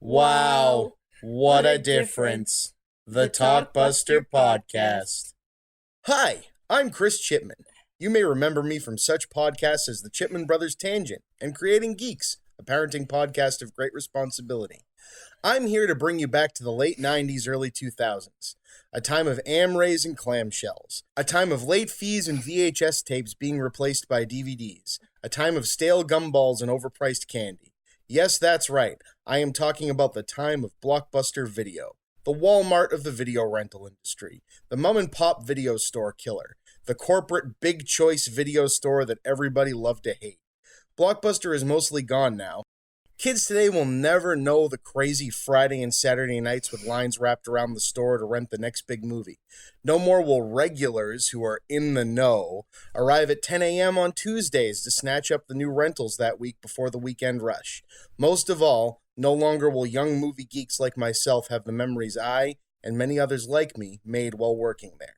Wow, what a difference. The Talkbuster Podcast. Hi, I'm Chris Chipman. You may remember me from such podcasts as the Chipman Brothers Tangent and Creating Geeks, a parenting podcast of great responsibility. I'm here to bring you back to the late 90s, early 2000s, a time of Amrays and clamshells, a time of late fees and VHS tapes being replaced by DVDs, a time of stale gumballs and overpriced candy. Yes, that's right. I am talking about the time of Blockbuster Video, the Walmart of the video rental industry, the mom-and-pop video store killer, the corporate big choice video store that everybody loved to hate. Blockbuster is mostly gone now. Kids today will never know the crazy Friday and Saturday nights with lines wrapped around the store to rent the next big movie. No more will regulars who are in the know arrive at 10 a.m. on Tuesdays to snatch up the new rentals that week before the weekend rush. Most of all, no longer will young movie geeks like myself have the memories I, and many others like me, made while working there.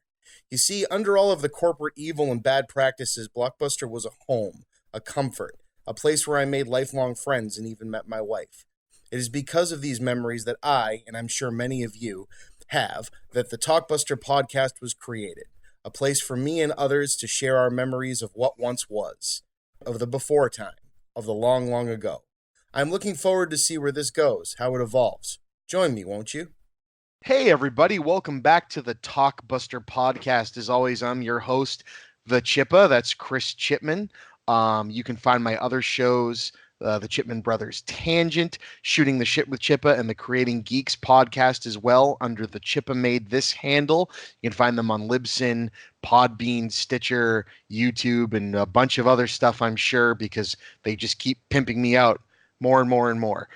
You see, under all of the corporate evil and bad practices, Blockbuster was a home, a comfort, a place where I made lifelong friends and even met my wife. It is because of these memories that I, and I'm sure many of you, have, that the Talkbuster podcast was created. A place for me and others to share our memories of what once was, of the before time, of the long, long ago. I'm looking forward to see where this goes, how it evolves. Join me, won't you? Hey, everybody. Welcome back to the Talkbuster Podcast. As always, I'm your host, the Chippa. That's Chris Chipman. You can find my other shows, the Chipman Brothers Tangent, Shooting the Shit with Chippa, and the Creating Geeks podcast as well under the Chippa Made This handle. You can find them on Libsyn, Podbean, Stitcher, YouTube, and a bunch of other stuff, I'm sure, because they just keep pimping me out more and more and more.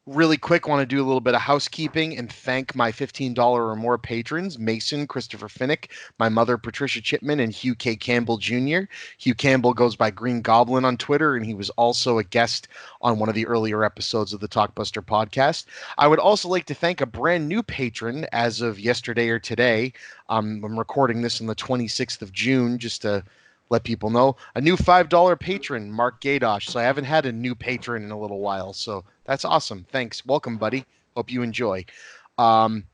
Really quick, want to do a little bit of housekeeping and thank my $15 or more patrons, Mason, Christopher Finnick, my mother, Patricia Chipman, and Hugh K. Campbell Jr. Hugh Campbell goes by Green Goblin on Twitter, and he was also a guest on one of the earlier episodes of the Talkbuster podcast. I would also like to thank a brand new patron as of yesterday or today. I'm recording this on the 26th of June, just to let people know. A new $5 patron, Mark Gadosh. So I haven't had a new patron in a little while. So that's awesome. Thanks. Welcome, buddy. Hope you enjoy. And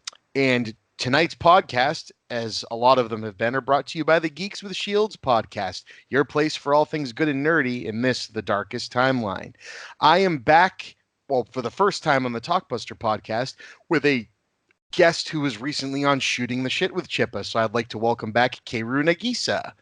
tonight's podcast, as a lot of them have been, are brought to you by the Geeks with Shields podcast, your place for all things good and nerdy in this, the darkest timeline. I am back, well, for the first time on the Talkbuster podcast with a guest who was recently on Shooting the Shit with Chippa. So I'd like to welcome back Kaoru Negisa.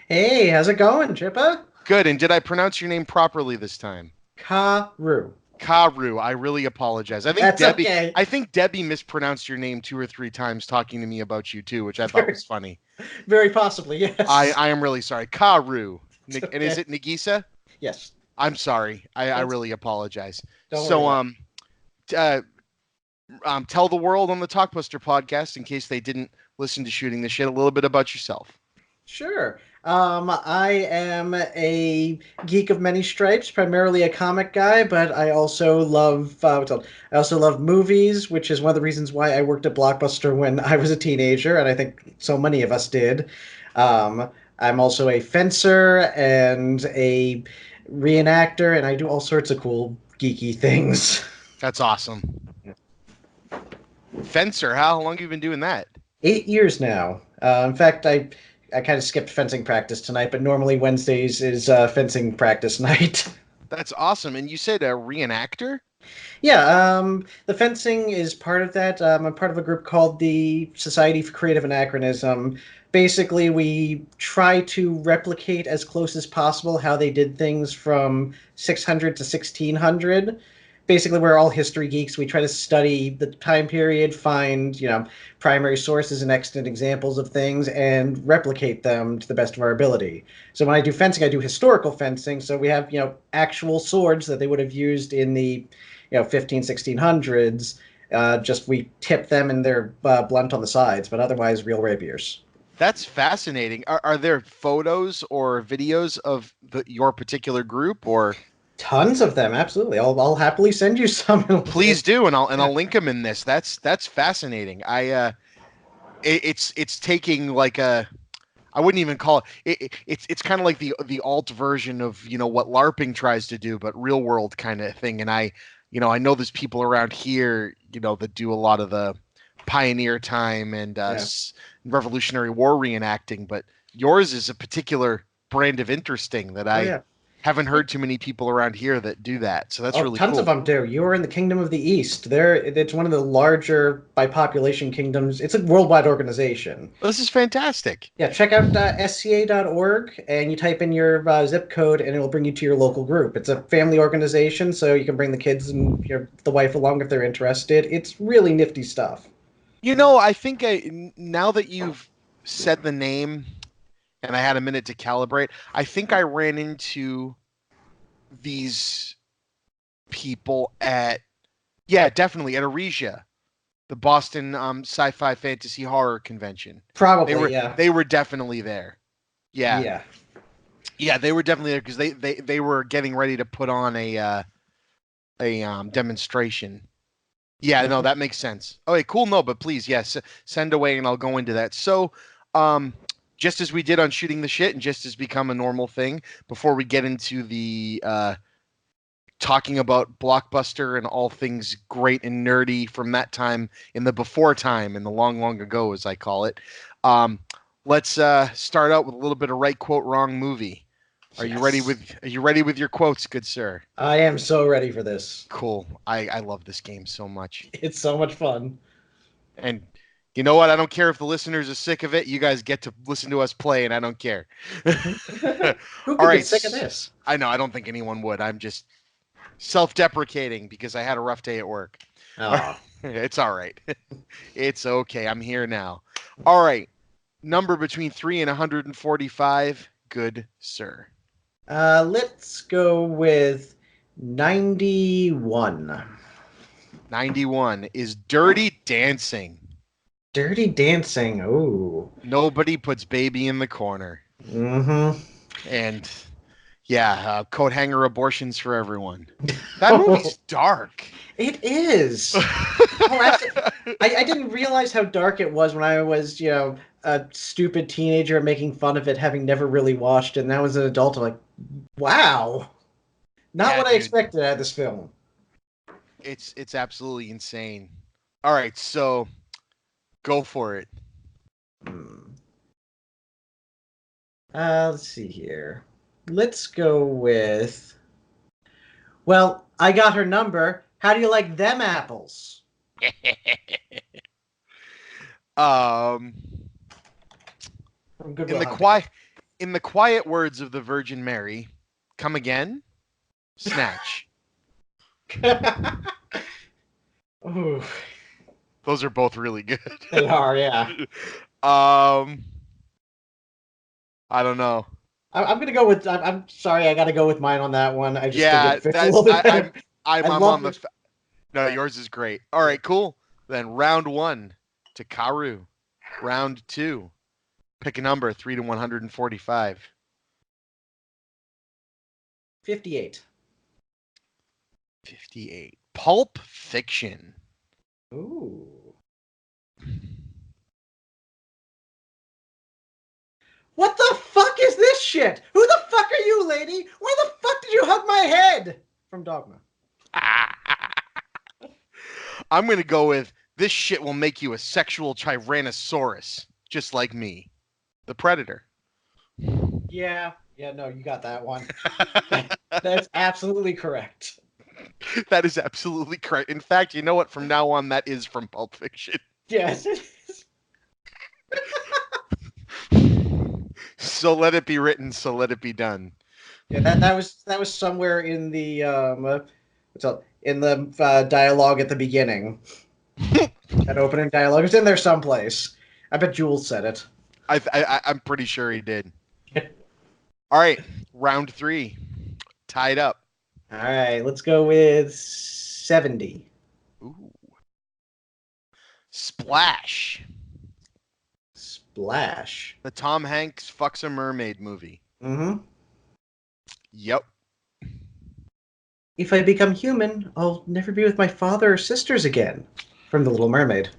Hey, how's it going, Chippa? Good, and did I pronounce your name properly this time? Kaoru. Kaoru, I really apologize. That's okay. I think Debbie mispronounced your name 2 or 3 times talking to me about you too, which I thought was funny. Very possibly, yes. I am really sorry. Kaoru. Okay. And is it Negisa? Yes. I'm sorry. I really apologize. Don't worry. Tell the world on the Talkbuster podcast, in case they didn't listen to Shooting the Shit, a little bit about yourself. Sure. I am a geek of many stripes, primarily a comic guy, but I also love movies, which is one of the reasons why I worked at Blockbuster when I was a teenager, and I think so many of us did. I'm also a fencer and a reenactor, and I do all sorts of cool geeky things. That's awesome. Fencer, how long have you been doing that? 8 years now. In fact, I kind of skipped fencing practice tonight, but normally Wednesdays is fencing practice night. That's awesome. And you said a reenactor? Yeah, the fencing is part of that. I'm part of a group called the Society for Creative Anachronism. Basically, we try to replicate as close as possible how they did things from 600 to 1600. Basically, we're all history geeks. We try to study the time period, find, primary sources and extant examples of things, and replicate them to the best of our ability. So when I do fencing, I do historical fencing. So we have, actual swords that they would have used in the, 1600s. Just we tip them and they're blunt on the sides, but otherwise real rapiers. That's fascinating. Are there photos or videos of your particular group, or? Tons of them, absolutely. I'll happily send you some. Please do, and I'll link them in this. That's fascinating. It's taking like a, I wouldn't even call it. It's kind of like the alt version of what LARPing tries to do, but real world kind of thing. And I know there's people around here, that do a lot of the pioneer time and Revolutionary War reenacting, but yours is a particular brand of interesting that I haven't heard too many people around here that do that. So that's really tons cool. of them do. You are in the Kingdom of the East. It's one of the larger by population kingdoms. It's a worldwide organization. This is fantastic. Yeah, check out sca.org and you type in your zip code and it'll bring you to your local group. It's a family organization, so you can bring the kids and the wife along if they're interested. It's really nifty stuff. I think now that you've said the name and I had a minute to calibrate, I think I ran into these people definitely at Aresia, the Boston sci-fi fantasy horror convention. Probably, They were definitely there. Yeah, they were definitely there because they were getting ready to put on a demonstration. Yeah, no, that makes sense. Okay, cool. No, but please, yes, send away and I'll go into that. So, just as we did on Shooting the Shit and just as become a normal thing, before we get into the talking about Blockbuster and all things great and nerdy from that time in the before time, in the long, long ago, as I call it, let's start out with a little bit of right quote, wrong movie. Are you ready with your quotes, good sir? I am so ready for this. Cool. I love this game so much. It's so much fun. And you know what? I don't care if the listeners are sick of it. You guys get to listen to us play, and I don't care. Who could get sick of this? I know. I don't think anyone would. I'm just self-deprecating because I had a rough day at work. Oh. It's all right. It's okay. I'm here now. All right. Number between 3 and 145. Good sir. Let's go with 91. 91 is Dirty Dancing. Dirty Dancing. Ooh. Nobody puts baby in the corner. Mm-hmm. And coat hanger abortions for everyone. That movie's dark. It is. I didn't realize how dark it was when I was, a stupid teenager making fun of it, having never really watched it. And now as an adult, I'm like, wow. Not what I expected out of this film. It's absolutely insane. All right, so go for it. Let's see here. Let's go with... Well, I got her number. How do you like them apples? In the quiet words of the Virgin Mary, come again, snatch. Ooh. Those are both really good. They are, yeah. I don't know. I'm gonna go with. I'm sorry, I got to go with mine on that one. I just think it fits a little bit better. I'm on the. No, yours is great. All right, cool. Then round 1 to Kaoru. Round 2, pick a number 3 to 145. 58. 58. Pulp Fiction. Ooh. What the fuck is this shit? Who the fuck are you, lady? Why the fuck did you hug my head? From Dogma. I'm going to go with this shit will make you a sexual tyrannosaurus, just like me. The Predator. Yeah, no, you got that one. That's absolutely correct. That is absolutely correct. In fact, you know what? From now on, that is from Pulp Fiction. Yes, it is. So let it be written, so let it be done. Yeah, that was somewhere in the dialogue at the beginning. That opening dialogue. It's in there someplace. I bet Jules said it. I'm pretty sure he did. All right, round 3. Tied up. All right, let's go with 70. Ooh. Splash. Splash. The Tom Hanks fucks a mermaid movie. Mm-hmm. Yep. If I become human, I'll never be with my father or sisters again. From The Little Mermaid.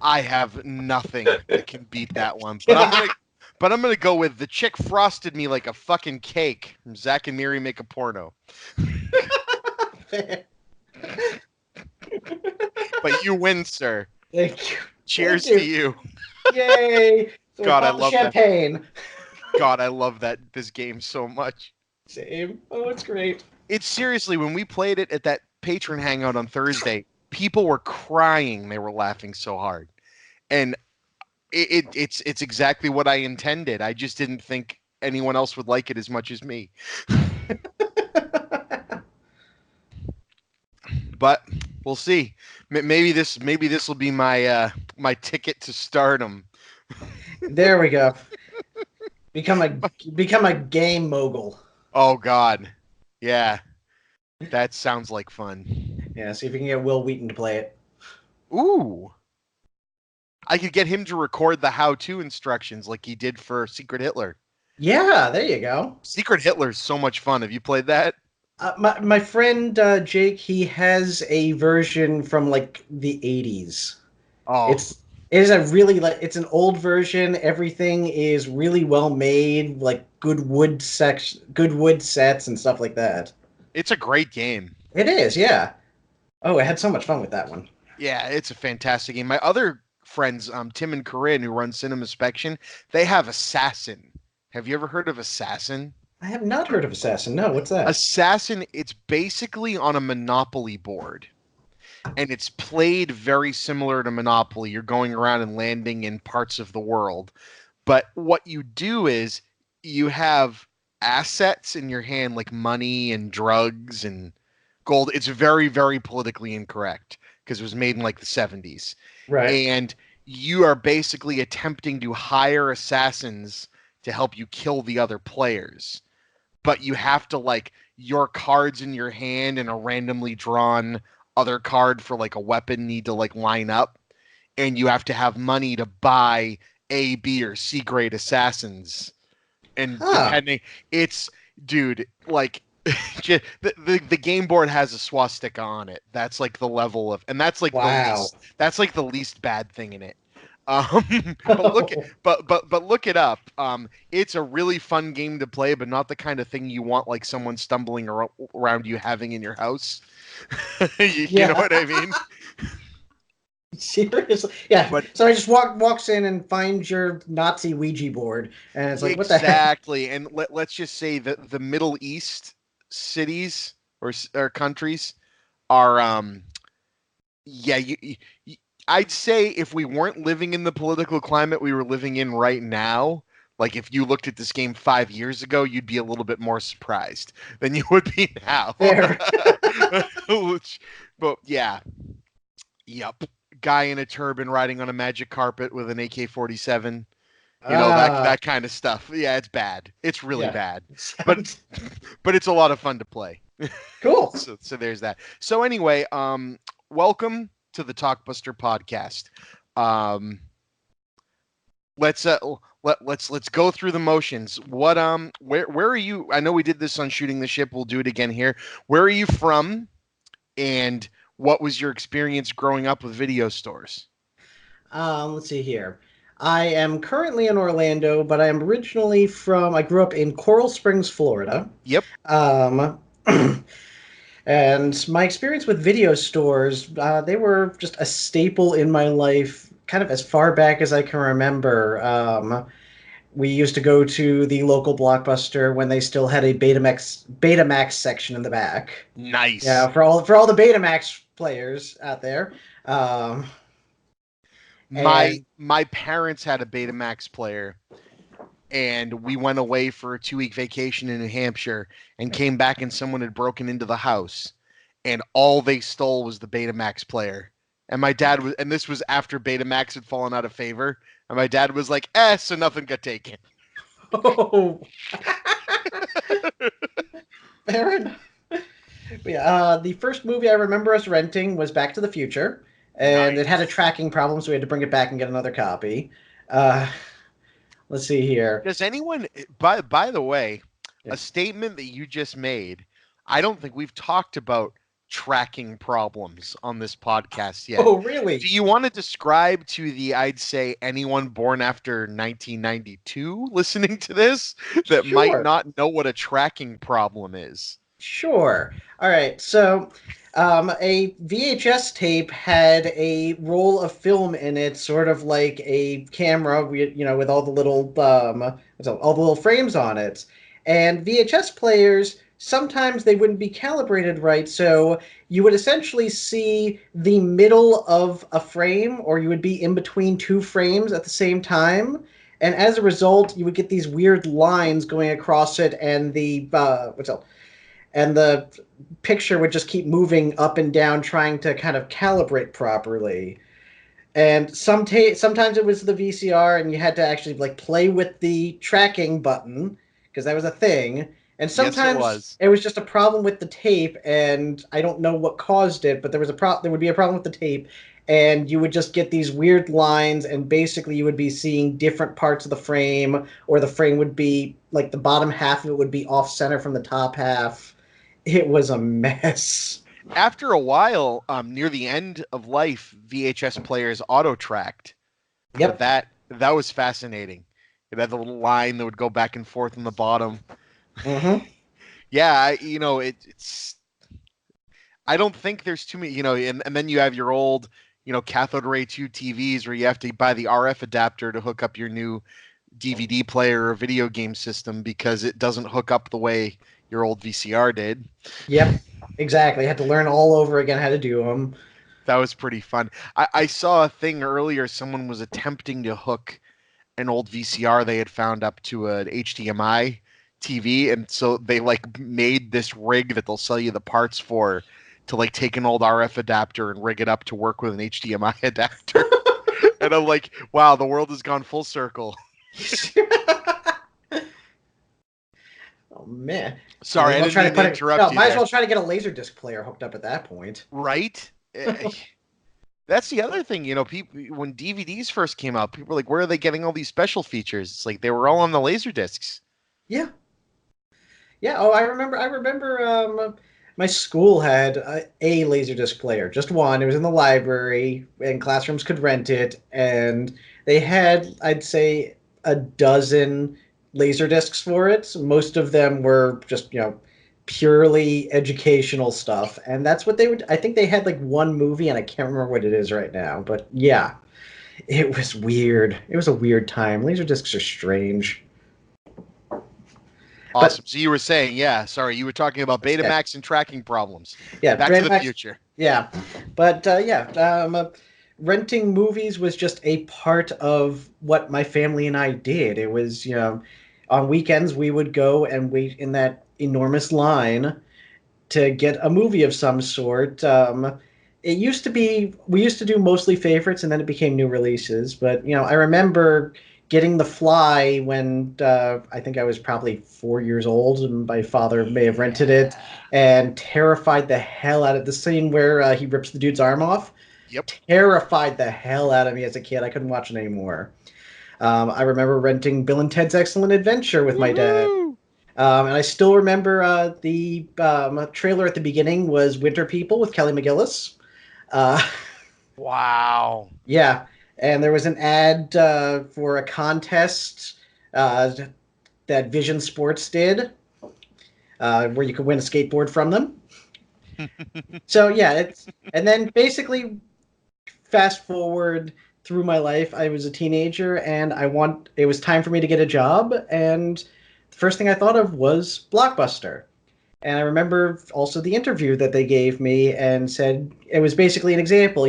I have nothing that can beat that one. But I'm gonna go with the chick frosted me like a fucking cake from Zack and Miri Make a Porno. But you win, sir. Thank you. Cheers Thank to you. Yay! So God, I pop the love that. champagne. God, I love this game so much. Same. Oh, it's great. It's seriously, when we played it at that patron hangout on Thursday, people were crying. They were laughing so hard. And it's exactly what I intended. I just didn't think anyone else would like it as much as me. But we'll see. Maybe this will be my my ticket to stardom. There we go. Become a game mogul. Oh God, yeah, that sounds like fun. Yeah, see if you can get Will Wheaton to play it. Ooh, I could get him to record the how-to instructions like he did for Secret Hitler. Yeah, there you go. Secret Hitler's so much fun. Have you played that? My friend Jake, he has a version from like the 80s. Oh, It is a really it's an old version. Everything is really well made, like good wood sets and stuff like that. it's a great game. It is, yeah. Oh, I had so much fun with that one. Yeah, it's a fantastic game. My other friends, Tim and Corinne, who run Cinema Spection, they have Assassin. Have you ever heard of Assassin? I have not heard of Assassin. No, what's that? Assassin, it's basically on a Monopoly board. And it's played very similar to Monopoly. You're going around and landing in parts of the world. But what you do is you have assets in your hand, like money and drugs and gold. It's very, very politically incorrect because it was made in like the 70s. Right. And you are basically attempting to hire assassins to help you kill the other players. But you have to, like, your cards in your hand and a randomly drawn other card for like a weapon need to like line up, and you have to have money to buy A, B, or C grade assassins. And depending, it's, dude, like the game board has a swastika on it. That's like the level of, and that's like the least bad thing in it. But look it up. It's a really fun game to play, but not the kind of thing you want like someone stumbling around you having in your house. You know what I mean? Seriously, yeah. But so I just walks in and finds your Nazi Ouija board, and it's like, what the heck? Exactly. And let's just say that the Middle East cities or countries are I'd say if we weren't living in the political climate we were living in right now, like if you looked at this game 5 years ago, you'd be a little bit more surprised than you would be now. Fair. But yeah. Yep. Guy in a turban riding on a magic carpet with an AK-47. You know, that kind of stuff. Yeah, it's bad. It's really bad. But it's a lot of fun to play. Cool. So there's that. So anyway, welcome to the Talkbuster podcast. Let's go through the motions. What where are you? I know we did this on Shooting the Ship. We'll do it again here. Where are you from? And what was your experience growing up with video stores? Let's see here. I am currently in Orlando, but I am originally I grew up in Coral Springs, Florida. Yep. And my experience with video stores, they were just a staple in my life, kind of as far back as I can remember. We used to go to the local Blockbuster when they still had a Betamax section in the back. Nice. Yeah, for all the Betamax players out there. My parents had a Betamax player, and we went away for a 2-week vacation in New Hampshire and came back and someone had broken into the house and all they stole was the Betamax player. And my dad was, and this was after Betamax had fallen out of favor. And my dad was like, so nothing got taken. Oh. Fair enough. Yeah, the first movie I remember us renting was Back to the Future. And It had a tracking problem, so we had to bring it back and get another copy. Let's see here. Does anyone, by the way, a statement that you just made, I don't think we've talked about tracking problems on this podcast yet. Oh, really? Do you want to describe to I'd say, anyone born after 1992 listening to this that might not know what a tracking problem is? Sure. All right. So, a VHS tape had a roll of film in it, sort of like a camera, with all the little all the little frames on it. And VHS players sometimes they wouldn't be calibrated right, so you would essentially see the middle of a frame, or you would be in between two frames at the same time. And as a result, you would get these weird lines going across it, and the picture would just keep moving up and down, trying to kind of calibrate properly. And sometimes it was the VCR, and you had to actually like play with the tracking button because that was a thing. And Yes, it sometimes was. it was just a problem with the tape, and I don't know what caused it, but there would be a problem with the tape, and you would just get these weird lines, and basically you would be seeing different parts of the frame, or the frame would be like the bottom half of it would be off center from the top half. It was a mess. After a while, near the end of life, VHS players auto-tracked, but Yep. that was fascinating. It had the little line that would go back and forth on the bottom. Mm-hmm. Yeah, it's. I don't think there's too many, and then you have your old, cathode ray tube TVs where you have to buy the RF adapter to hook up your new DVD player or video game system because it doesn't hook up the way your old VCR did. Yep. Exactly. I had to learn all over again how to do them. That was pretty fun. I saw a thing earlier. Someone was attempting to hook an old VCR they had found up to an HDMI TV, and so they like made this rig that they'll sell you the parts for to like take an old RF adapter and rig it up to work with an HDMI adapter. And I'm like, wow, the world has gone full circle. Oh man! Might Sorry, as I well didn't try to mean to put it. interrupt No, you might as there. well try to get a Laserdisc player hooked up at that point. Right? That's the other thing, people when DVDs first came out, people were like, where are they getting all these special features? It's like they were all on the laser discs. Yeah, yeah. Oh, I remember. I remember. My school had a Laserdisc player, just one. It was in the library, and classrooms could rent it. And they had, I'd say, a dozen Laserdiscs for it. Most of them were just, purely educational stuff, and that's what they would. I think they had like one movie, and I can't remember what it is right now. But yeah, it was weird. It was a weird time. Laserdiscs are strange. But Awesome. So you were saying, yeah, sorry, you were talking about yeah, Betamax and tracking problems. yeah, Back to the Betamax. future. Yeah, but yeah, renting movies was just a part of what my family and I did. It was, on weekends we would go and wait in that enormous line to get a movie of some sort. It used to be we used to do mostly favorites, and then it became new releases. But I remember getting The Fly when I think I was probably 4 years old, and my father may have rented it, and terrified the hell out of the scene where he rips the dude's arm off. Yep. Terrified the hell out of me as a kid. I couldn't watch it anymore. I remember renting Bill and Ted's Excellent Adventure with my dad. Woohoo! And I still remember the trailer at the beginning was Winter People with Kelly McGillis. Uh, Wow. yeah, and there was an ad for a contest that Vision Sports did where you could win a skateboard from them. So yeah, and then basically fast forward through my life, I was a teenager, and it was time for me to get a job, and the first thing I thought of was Blockbuster. And I remember also the interview that they gave me and said it was basically an example,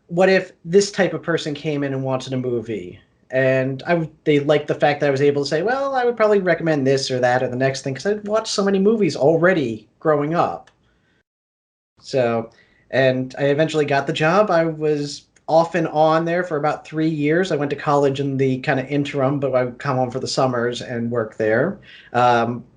what if this type of person came in and wanted a movie? And they liked the fact that I was able to say, well, I would probably recommend this or that or the next thing because I'd watched so many movies already growing up. So, and I eventually got the job. I was off and on there for about 3 years. I went to college in the kind of interim, but I would come home for the summers and work there.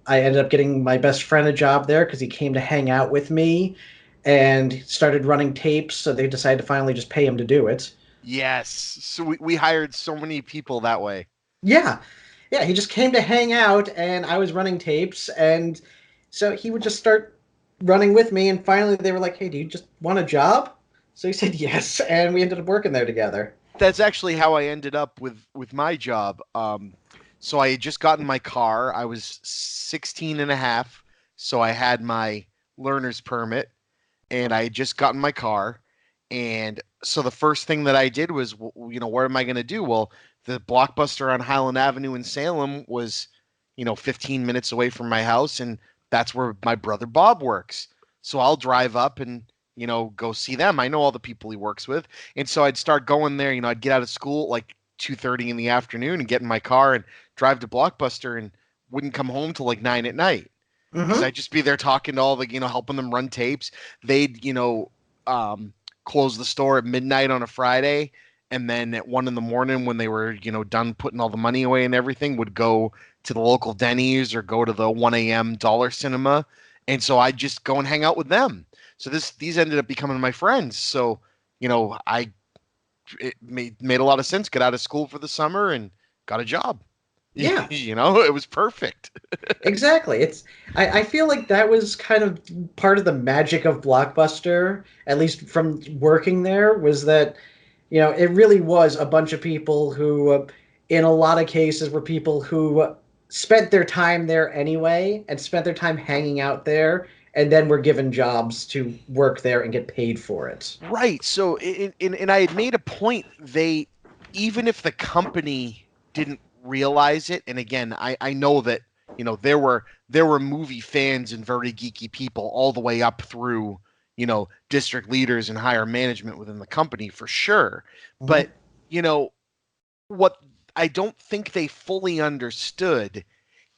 I ended up getting my best friend a job there because he came to hang out with me and started running tapes. So they decided to finally just pay him to do it. Yes. So we hired so many people that way. Yeah. Yeah. He just came to hang out, and I was running tapes. And so he would just start running with me. And finally they were like, hey, do you just want a job? So he said yes. And we ended up working there together. That's actually how I ended up with my job. So I had just gotten my car. I was 16 and a half, So I had my learner's permit, and I had just gotten my car. And so the first thing that I did was, what am I going to do? Well, the Blockbuster on Highland Avenue in Salem was, 15 minutes away from my house, and that's where my brother Bob works. So I'll drive up and, go see them. I know all the people he works with. And so I'd start going there, I'd get out of school at like 2:30 in the afternoon and get in my car and drive to Blockbuster, and wouldn't come home till like 9 at night. Because I'd just be there talking to all the, helping them run tapes. They'd, close the store at midnight on a Friday, and then at 1 a.m. when they were, done putting all the money away and everything, would go to the local Denny's or go to the 1 a.m. Dollar Cinema. And so I'd just go and hang out with them. So these ended up becoming my friends. So, it made a lot of sense. Get out of school for the summer and got a job. Yeah. It was perfect. Exactly. I feel like that was kind of part of the magic of Blockbuster, at least from working there, was that, it really was a bunch of people who, in a lot of cases, were people who spent their time there anyway and spent their time hanging out there, and then were given jobs to work there and get paid for it. Right. So, and I had made a point, even if the company didn't realize it, and again, I know that, there were movie fans and very geeky people all the way up through, district leaders and higher management within the company for sure. But, what I don't think they fully understood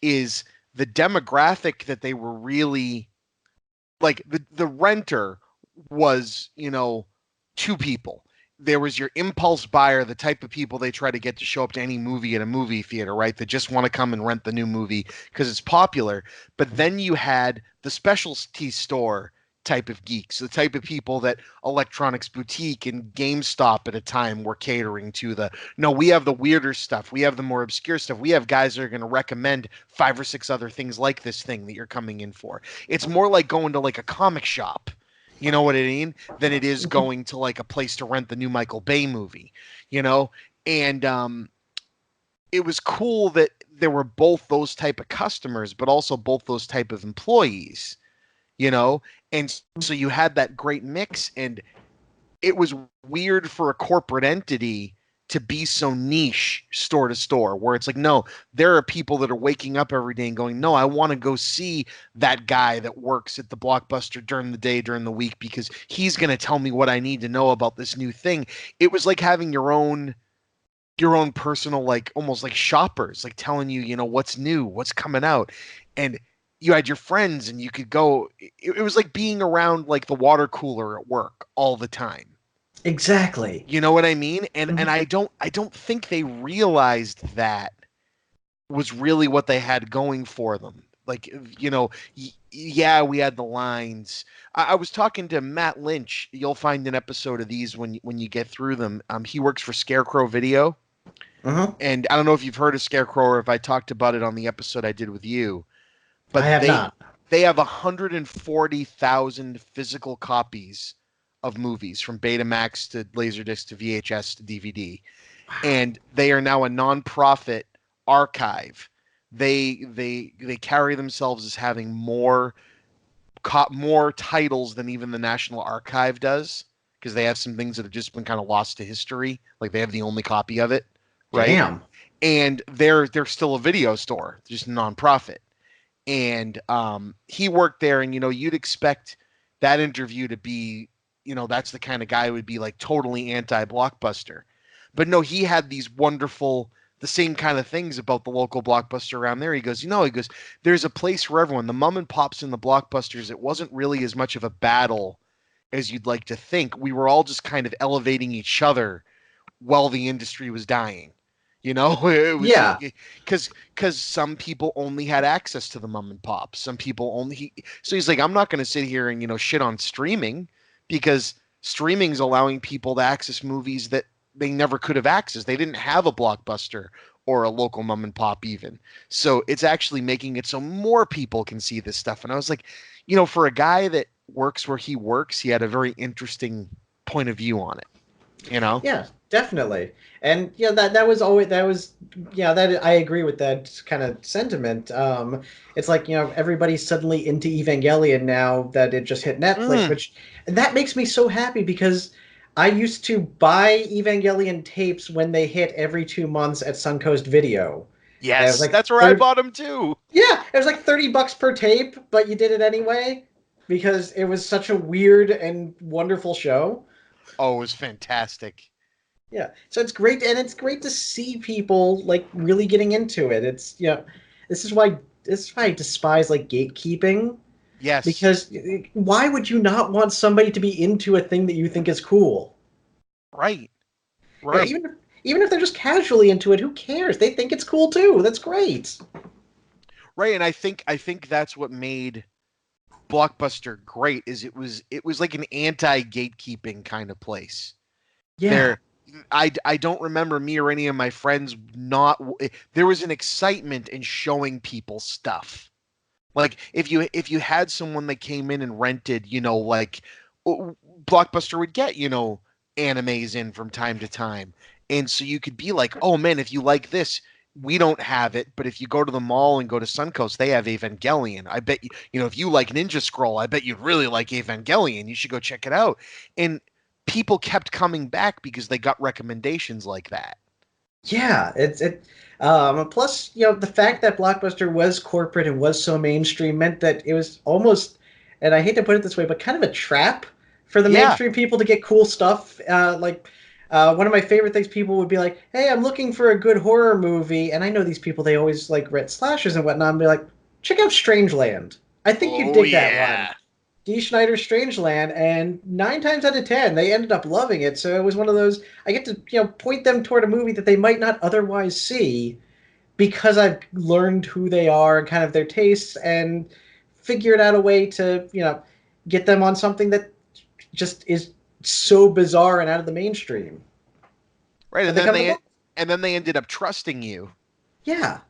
is the demographic that they were really, like, the renter was, two people. There was your impulse buyer, the type of people they try to get to show up to any movie at a movie theater, right? That just want to come and rent the new movie because it's popular. But then you had the specialty store type of geeks, the type of people that Electronics Boutique and GameStop at a time were catering to. No, we have the weirder stuff. We have the more obscure stuff. We have guys that are going to recommend 5 or 6 other things like this thing that you're coming in for. It's more like going to like a comic shop. You know what I mean? Than it is going to like a place to rent the new Michael Bay movie, and it was cool that there were both those type of customers, but also both those type of employees, and so you had that great mix, and it was weird for a corporate entity to be so niche store to store, where it's like, no, there are people that are waking up every day and going, no, I want to go see that guy that works at the Blockbuster during the day, during the week, because he's going to tell me what I need to know about this new thing. It was like having your own personal, like almost like shoppers, like telling you, what's new, what's coming out. And you had your friends and you could go, it was like being around like the water cooler at work all the time. Exactly. You know what I mean? And I don't think they realized that was really what they had going for them. Like, yeah, we had the lines. I was talking to Matt Lynch. You'll find an episode of these when you get through them. He works for Scarecrow Video. And I don't know if you've heard of Scarecrow or if I talked about it on the episode I did with you. But I have not. They have 140,000 physical copies of movies, from Betamax to Laserdisc to VHS to DVD. Wow. And they are now a nonprofit archive. They carry themselves as having more titles than even the National Archive does, because they have some things that have just been kind of lost to history. Like they have the only copy of it, right? Damn. And they're still a video store, just nonprofit. And he worked there, and you'd expect that interview to be, that's the kind of guy who would be like totally anti-Blockbuster. But no, he had these wonderful, the same kind of things about the local Blockbuster around there. He goes, there's a place for everyone. The mom and pops and the Blockbusters, it wasn't really as much of a battle as you'd like to think. We were all just kind of elevating each other while the industry was dying. It was, yeah, because some people only had access to the mom and pop. Some people only. So he's like, I'm not going to sit here and shit on streaming, because streaming's allowing people to access movies that they never could have accessed. They didn't have a Blockbuster or a local mom and pop even. So it's actually making it so more people can see this stuff. And I was like, for a guy that works where he works, he had a very interesting point of view on it. Yeah, Definitely. And yeah, that I agree with that kind of sentiment. It's like, everybody's suddenly into Evangelion now that it just hit Netflix, Mm. which and that makes me so happy because I used to buy Evangelion tapes when they hit every 2 months at Suncoast Video. And it was Yes, like that's where I 30, bought them too. yeah, it was like $30 per tape, but you did it anyway because it was such a weird and wonderful show. Oh, it was fantastic. Yeah. So it's great to see people like really getting into it. This is why this is why I despise like gatekeeping Yes, because why would you not want somebody to be into a thing that you think is cool? right, Yeah, right. even if they're just casually into it, who cares? They think it's cool too. That's great. Right, and I think that's what made Blockbuster great is it was like an anti-gatekeeping kind of place. Yeah. There I don't remember me or any of my friends not there was an excitement in showing people stuff. Like if you had someone that came in and rented, like Blockbuster would get, animes in from time to time. And so you could be like, "Oh man, if you like this, we don't have it, but if you go to the mall and go to Suncoast, they have Evangelion. I bet if you like Ninja Scroll, I bet you'd really like Evangelion. You should go check it out." And people kept coming back because they got recommendations like that. Yeah, plus, the fact that Blockbuster was corporate and was so mainstream meant that it was almost, and I hate to put it this way, but kind of a trap for the Yeah. mainstream people to get cool stuff. One of my favorite things, people would be like, "Hey, I'm looking for a good horror movie," and I know these people, they always like rent slashers and whatnot, and be like, "Check out Strangeland. I think you'd Oh dig that one." yeah. D. Schneider's Strangeland, and 9 times out of 10, they ended up loving it. So it was one of those I get to point them toward a movie that they might not otherwise see because I've learned who they are and kind of their tastes and figured out a way to get them on something that just is so bizarre and out of the mainstream. Right, And and they then come to they book. and then they ended up trusting you. Yeah.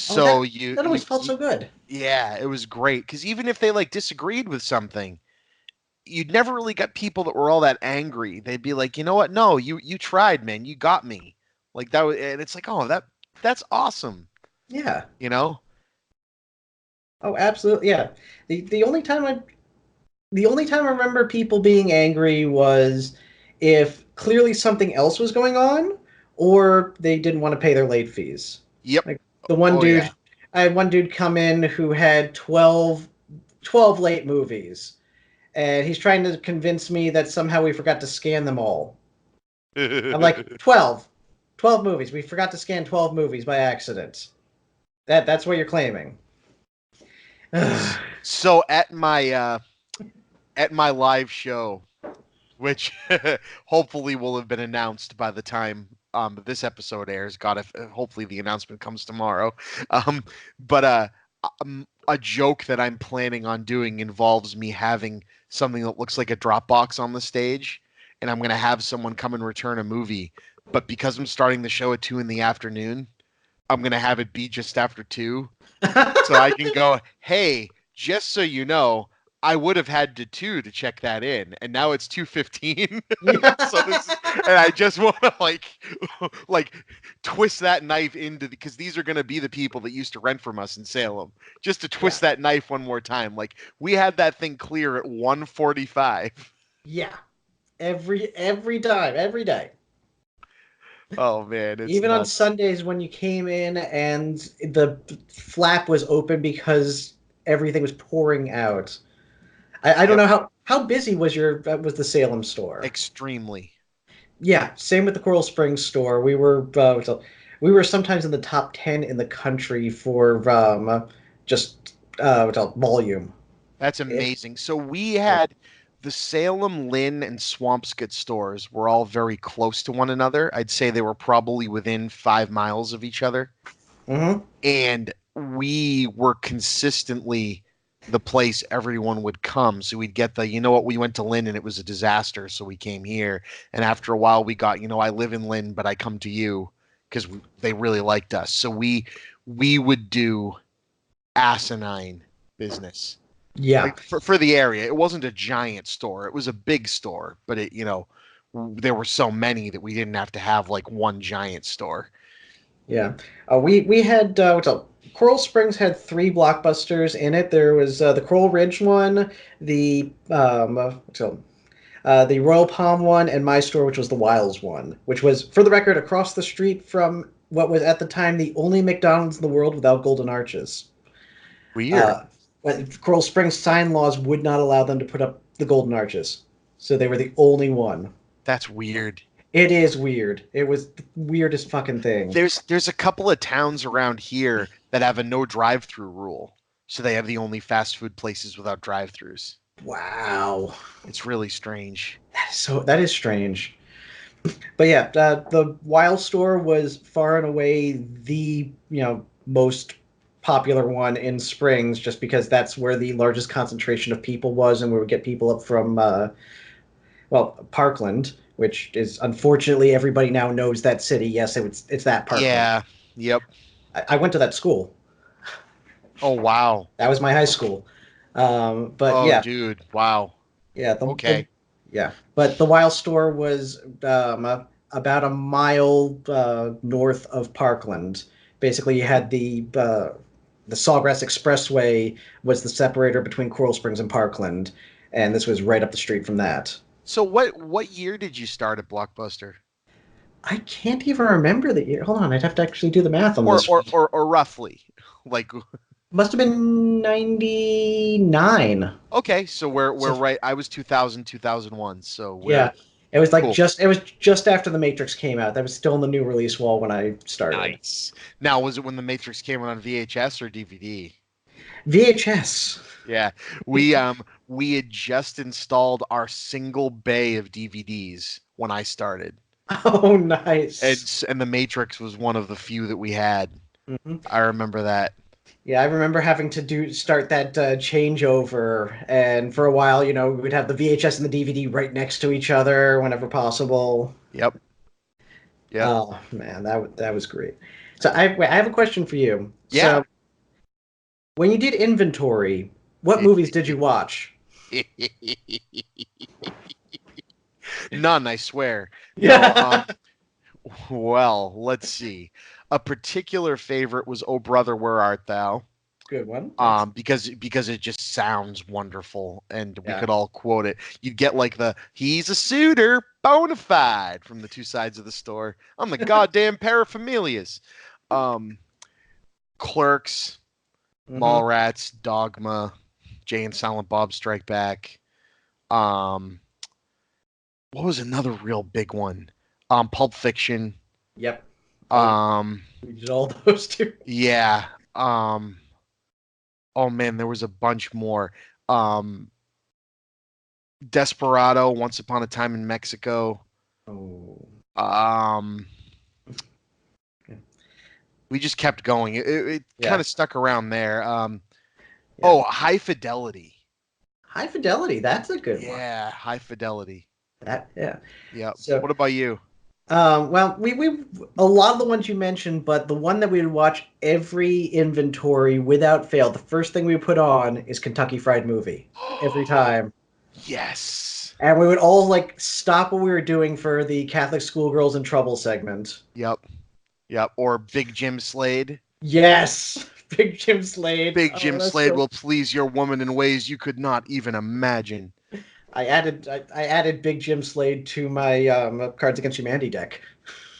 Oh, So that always felt so good. yeah, it was great because even if they like disagreed with something, you'd never really got people that were all that angry. They'd be like, you know what? No, you tried, man. You got me. Like that was, and it's like, oh, that's awesome. Yeah. You know? Oh, absolutely. Yeah. The the only time I the only time I remember people being angry was if clearly something else was going on or they didn't want to pay their late fees. Yep. Like the one Oh dude, yeah. I had one dude come in who had 12 late movies, and he's trying to convince me that somehow we forgot to scan them all. I'm like, 12 movies. We forgot to scan 12 movies by accident. That's what you're claiming. So at my live show, which hopefully will have been announced by the time this episode airs. God, if hopefully the announcement comes tomorrow. But a joke that I'm planning on doing involves me having something that looks like a Dropbox on the stage, and I'm gonna have someone come and return a movie. But because I'm starting the show at 2 in the afternoon, I'm gonna have it be just after 2, so I can go, hey, just so you know, I would have had to check that in, and now it's 2:15. So this is, and I just want to like twist that knife into because these are going to be the people that used to rent from us in Salem. Just to Yeah. twist that knife one more time. Like we had that thing clear at 1:45. Yeah. Every time, every day. Oh man, it's Even on nuts. Sundays when you came in and the flap was open because everything was pouring out. I don't Yep, know how busy was the Salem store. extremely. Yeah, same with the Coral Springs store. We were sometimes in the top 10 in the country for just volume. That's It, amazing. So we yeah. had the Salem, Lynn, and Swampscott stores were all very close to one another. I'd say they were probably within 5 miles of each other. Hmm. And we were consistently the place everyone would come. So we'd get you know what, we went to Lynn and it was a disaster. So we came here. And after a while, we got, I live in Lynn, but I come to you because they really liked us. So we would do asinine business Yeah. like for the area. It wasn't a giant store. It was a big store, but it there were so many that we didn't have to have like one giant store. Yeah. We had Coral Springs had 3 Blockbusters in it. There was the Coral Ridge one, the Royal Palm one, and my store, which was the Wiles one, which was, for the record, across the street from what was at the time the only McDonald's in the world without golden arches. Weird. But Coral Springs sign laws would not allow them to put up the golden arches, so they were the only one. That's weird. It is weird. It was the weirdest fucking thing. There's a couple of towns around here that have a no drive-through rule, so they have the only fast food places without drive-throughs. Wow. It's really strange. That is strange. But yeah, the Wild store was far and away the most popular one in Springs, just because that's where the largest concentration of people was, and we would get people up from Parkland, which is, unfortunately, everybody now knows that city. Yes, it's that Parkland. Yeah. Yep. I went to that school. Oh wow. That was my high school. But yeah. Dude. Wow. Yeah. Okay. But the Wild store was about a mile north of Parkland. Basically, you had the Sawgrass Expressway was the separator between Coral Springs and Parkland, and this was right up the street from that. So what year did you start at Blockbuster? I can't even remember the year. Hold on, I'd have to actually do the math on this. Or roughly, like. Must have been 99. Okay, so we're right. I was 2000, 2001. So yeah, it was like cool. it was just after the Matrix came out. That was still in the new release wall when I started. Nice. Now, was it when the Matrix came out on VHS or DVD? VHS. Yeah, we had just installed our single bay of DVDs when I started. Oh, nice. And the Matrix was one of the few that we had. Mm-hmm. I remember that. Yeah, I remember having to start that changeover, and for a while, we'd have the VHS and the DVD right next to each other whenever possible. Yep. Yeah. Oh man, that was great. So I have a question for you. Yeah. So, when you did inventory, what movies did you watch? None, I swear. Yeah. No, well, let's see. A particular favorite was "Oh Brother, Where Art Thou?" Good one. Because it just sounds wonderful, and we could all quote it. You'd get like "He's a suitor, bona fide" from the two sides of the store. I'm the goddamn paraphernalias. Clerks, Mallrats, Dogma, Jay and Silent Bob Strike Back. What was another real big one? Pulp Fiction. Yep. We did all those too. Yeah. Oh man, there was a bunch more. Desperado, Once Upon a Time in Mexico. Oh. We just kept going. It kind of stuck around there. Oh, High Fidelity. High Fidelity, that's a good one. Yeah, High Fidelity. Yeah. So, what about you? Well, we a lot of the ones you mentioned, but the one that we would watch every inventory without fail, the first thing we put on is Kentucky Fried Movie every time. Yes. And we would all stop what we were doing for the Catholic Schoolgirls in Trouble segment. Yep. Or Big Jim Slade. Yes, Big Jim Slade. Big Jim Slade will please your woman in ways you could not even imagine. I added Big Jim Slade to my Cards Against Humanity deck.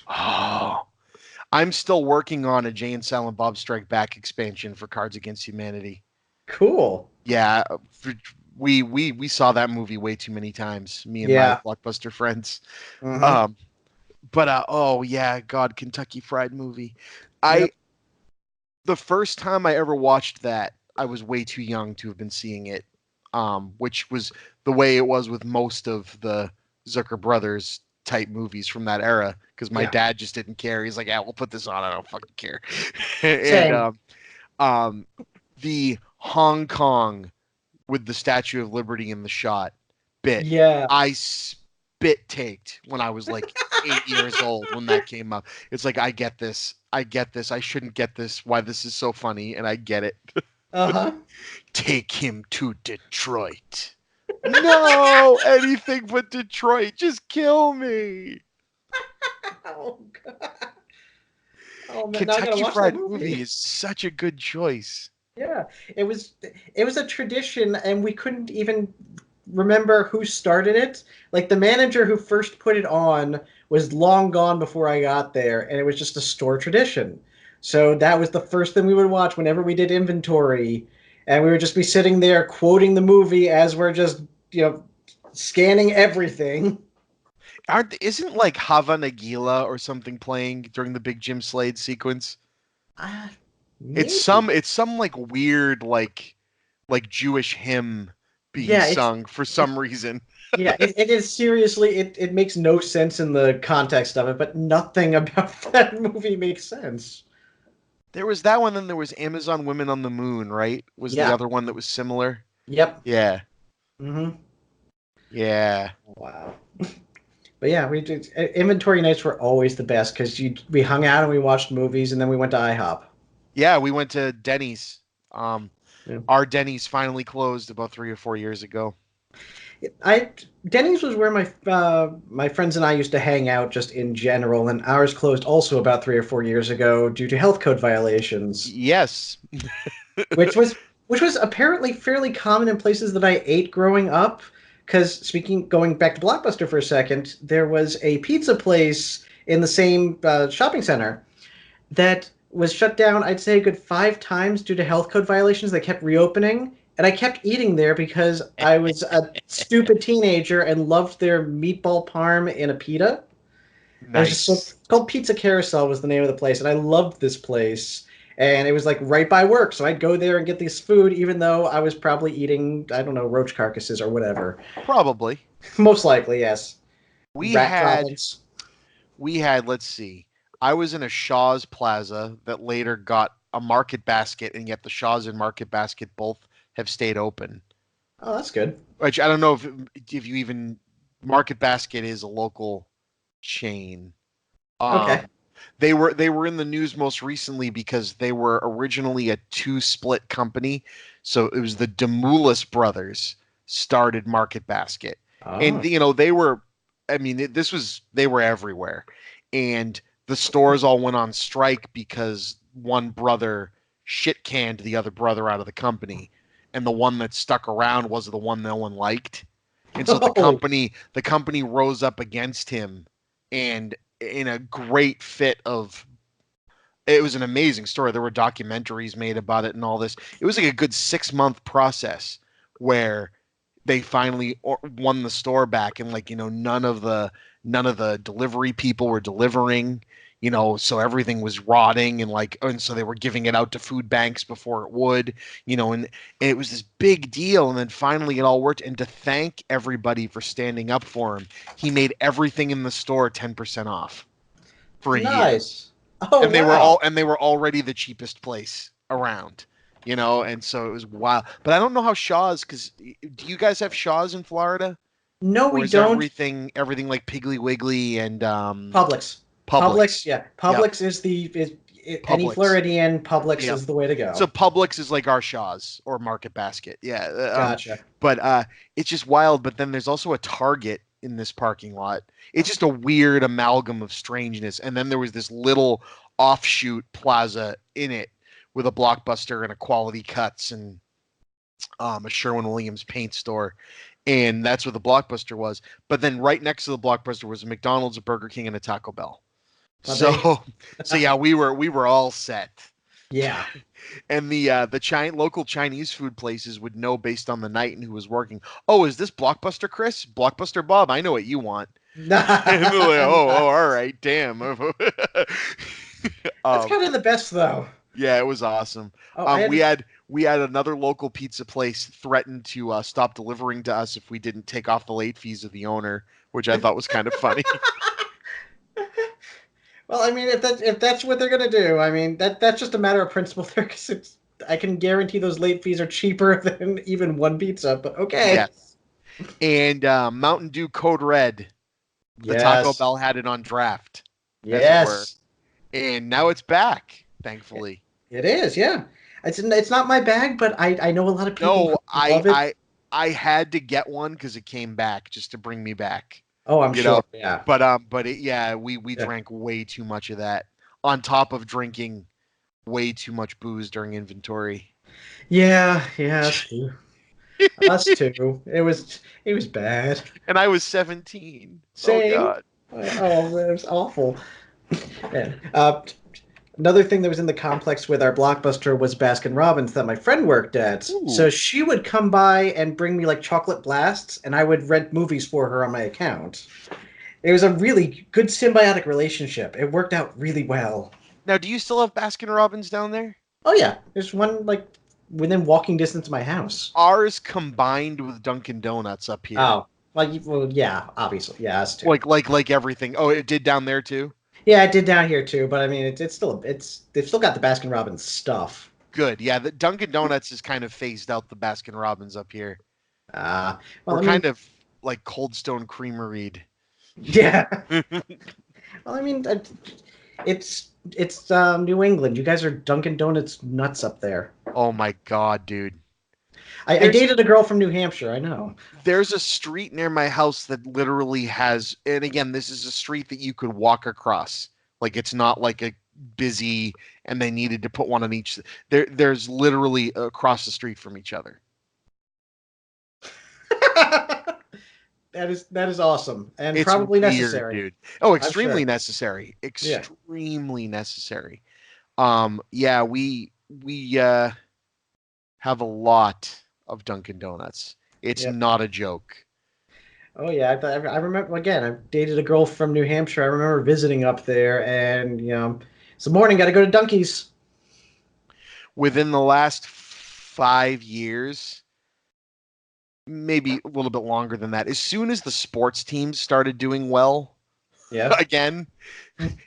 Oh, I'm still working on a Jay and Silent Bob Strike Back expansion for Cards Against Humanity. Cool. Yeah, we saw that movie way too many times. Me and my Blockbuster friends. Mm-hmm. Oh yeah, God, Kentucky Fried Movie. The first time I ever watched that, I was way too young to have been seeing it. Which was the way it was with most of the Zucker Brothers type movies from that era, because my dad just didn't care. He's like, "Yeah, we'll put this on. I don't fucking care." And the Hong Kong with the Statue of Liberty in the shot bit. Yeah, I spit taked when I was like 8 years old when that came up. It's like, I get this. I shouldn't get this. Why this is so funny, and I get it. Uh-huh. Take him to Detroit. No, anything but Detroit. Just kill me. Oh god. Oh man, now I gotta Kentucky watch that Fried movie. Movie is such a good choice. Yeah, it was a tradition, and we couldn't even remember who started it. Like the manager who first put it on was long gone before I got there, and it was just a store tradition. So that was the first thing we would watch whenever we did inventory, and we would just be sitting there quoting the movie as we're just, scanning everything. Isn't like Hava Nagila or something playing during the big Jim Slade sequence? Ah, It's maybe. some like weird like Jewish hymn being Yeah, sung for some reason. it is seriously, it makes no sense in the context of it, but nothing about that movie makes sense. There was that one, then there was Amazon Women on the Moon, right? Was the Yeah. other one that was similar? Yep. Yeah. Mm-hmm. Yeah. Wow. But yeah, we did inventory nights were always the best because we hung out and we watched movies and then we went to IHOP. Yeah, we went to Denny's. Um, Yeah. our Denny's finally closed about 3 or 4 years ago. I Denny's was where my friends and I used to hang out just in general, and ours closed also about 3 or 4 years ago due to health code violations, Yes. which was apparently fairly common in places that I ate growing up. Because going back to Blockbuster for a second, there was a pizza place in the same shopping center that was shut down, I'd say a good 5 times due to health code violations. They kept reopening, and I kept eating there because I was a stupid teenager and loved their meatball parm in a pita. And it was just so Nice. it's called Pizza Carousel was the name of the place, and I loved this place. And it was like right by work, so I'd go there and get this food, even though I was probably eating, I don't know, roach carcasses or whatever. Probably. Most likely, yes. We Rat had droppings. let's see. I was in a Shaw's Plaza that later got a Market Basket, and yet the Shaw's and Market Basket both have stayed open. Oh, that's good. Which I don't know if you even Market Basket is a local chain. Okay. Um, they were in the news most recently because they were originally a two-split company. So it was the Demoulas brothers started Market Basket, and Oh. they were, I mean, they were everywhere, and the stores all went on strike because one brother shit canned the other brother out of the company, and the one that stuck around was the one no one liked, and so Oh. the company rose up against him, and in a great fit of it was an amazing story. There were documentaries made about it and all this. It was like a good 6 month process where they finally won the store back, and like none of the delivery people were delivering, so everything was rotting, and so they were giving it out to food banks before it would, and it was this big deal, and then finally it all worked. And to thank everybody for standing up for him, he made everything in the store 10% off for a year, Nice. Oh, and wow. they were already the cheapest place around, and so it was wild. But I don't know how Shaw's, because do you guys have Shaw's in Florida, No, or we is don't. everything like Piggly Wiggly and Publix. Publix, Publix? yeah. Yep, Publix is any Publix. Floridian, Publix Yep. is the way to So go. Publix is like our Shaw's or Market Basket. Yeah. Gotcha. But it's just wild. But then there's also a Target in this parking lot. It's just a weird amalgam of strangeness. And then there was this little offshoot plaza in it with a Blockbuster and a Quality Cuts and a Sherwin-Williams paint store. And that's where the Blockbuster was. But then right next to the Blockbuster was a McDonald's, a Burger King, and a Taco Bell. Well, they, So, so yeah, we were all set. yeah. And the local Chinese food places would know based on the night and who was working. Oh, is this Blockbuster, Chris? Blockbuster Bob? I know what you want. And they're like, oh, all Nice. right, damn. That's um, kind of the best, though. yeah, it was awesome. Oh, I had We to, had another local pizza place threaten to stop delivering to us if we didn't take off the late fees of the owner, which I thought was kind of funny. well, I mean, if that's what they're gonna do, I mean that's just a matter of principle there, because I can guarantee those late fees are cheaper than even one pizza. But okay. Yes. And Mountain Dew Code Red, the Taco Yes. Bell had it on draft, as it were. Yes. And now it's back, thankfully. It is. Yeah. It's not my bag, but I know a lot of people No, who love it. I had to get one because it came back just to bring me back. Oh, I'm You sure. know? Yeah. We Yeah. drank way too much of that on top of drinking way too much booze during inventory. Yeah, us too. Us too. It was bad. And I was 17. Oh Same. God. Oh, it was awful. Man. Another thing that was in the complex with our Blockbuster was Baskin Robbins that my friend worked at. Ooh. So she would come by and bring me like chocolate blasts, and I would rent movies for her on my account. It was a really good symbiotic relationship. It worked out really well. Now, do you still have Baskin Robbins down there? Oh yeah, there's one like within walking distance of my house. Ours combined with Dunkin' Donuts up here. Oh, well, yeah, obviously, yeah, us too. Like everything. Oh, it did down there too? Yeah, it did down here too, but I mean, it's still they've still got the Baskin Robbins stuff. Good. Yeah, the Dunkin' Donuts has kind of phased out the Baskin Robbins up here. Well, We're I mean, kind of like Cold Stone Creamery. yeah. Well, I mean, it's New England. You guys are Dunkin' Donuts nuts up there. Oh my God, dude. I dated a girl from New Hampshire. I know. There's a street near my house that literally has, and again, this is a street that you could walk across. Like it's not like a busy, and they needed to put one on each. There's literally across the street from each other. That is awesome and It's probably weird, necessary, dude. Oh, extremely sure. necessary. Yeah. Extremely necessary. Yeah, we have a lot of Dunkin' Donuts. It's Yep. not a joke. Oh yeah, I remember again. I dated a girl from New Hampshire. I remember visiting up there, and it's the morning. Got to go to Dunkies. Within the last 5 years, maybe a little bit longer than that, as soon as the sports teams started doing well Yeah. again,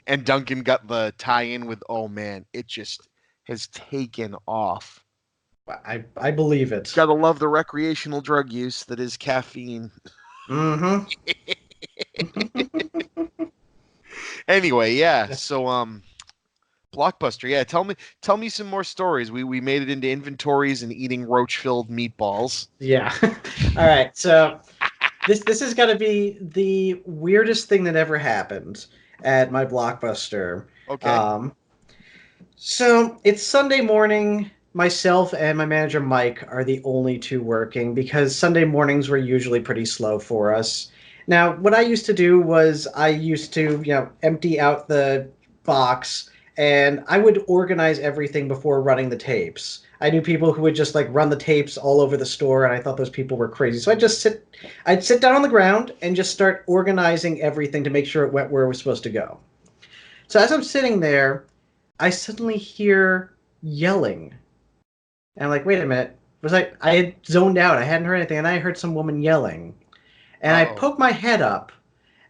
and Duncan got the tie-in with, oh man, it just has taken off. I believe it. Gotta love the recreational drug use that is caffeine. Mm-hmm. Anyway, yeah. So Blockbuster, yeah. Tell me some more stories. We made it into inventories and eating roach-filled meatballs. Yeah. All right. So this is got to be the weirdest thing that ever happened at my Blockbuster. Okay. So it's Sunday morning. Myself and my manager Mike are the only two working because Sunday mornings were usually pretty slow for us. Now, what I used to do was I used to, empty out the box and I would organize everything before running the tapes. I knew people who would just like run the tapes all over the store and I thought those people were crazy. So I'd sit down on the ground and just start organizing everything to make sure it went where it was supposed to go. So as I'm sitting there, I suddenly hear yelling. And I'm like, wait a minute. It was like I had zoned out. I hadn't heard anything, and I heard some woman yelling. And I Uh-oh. poked my head up,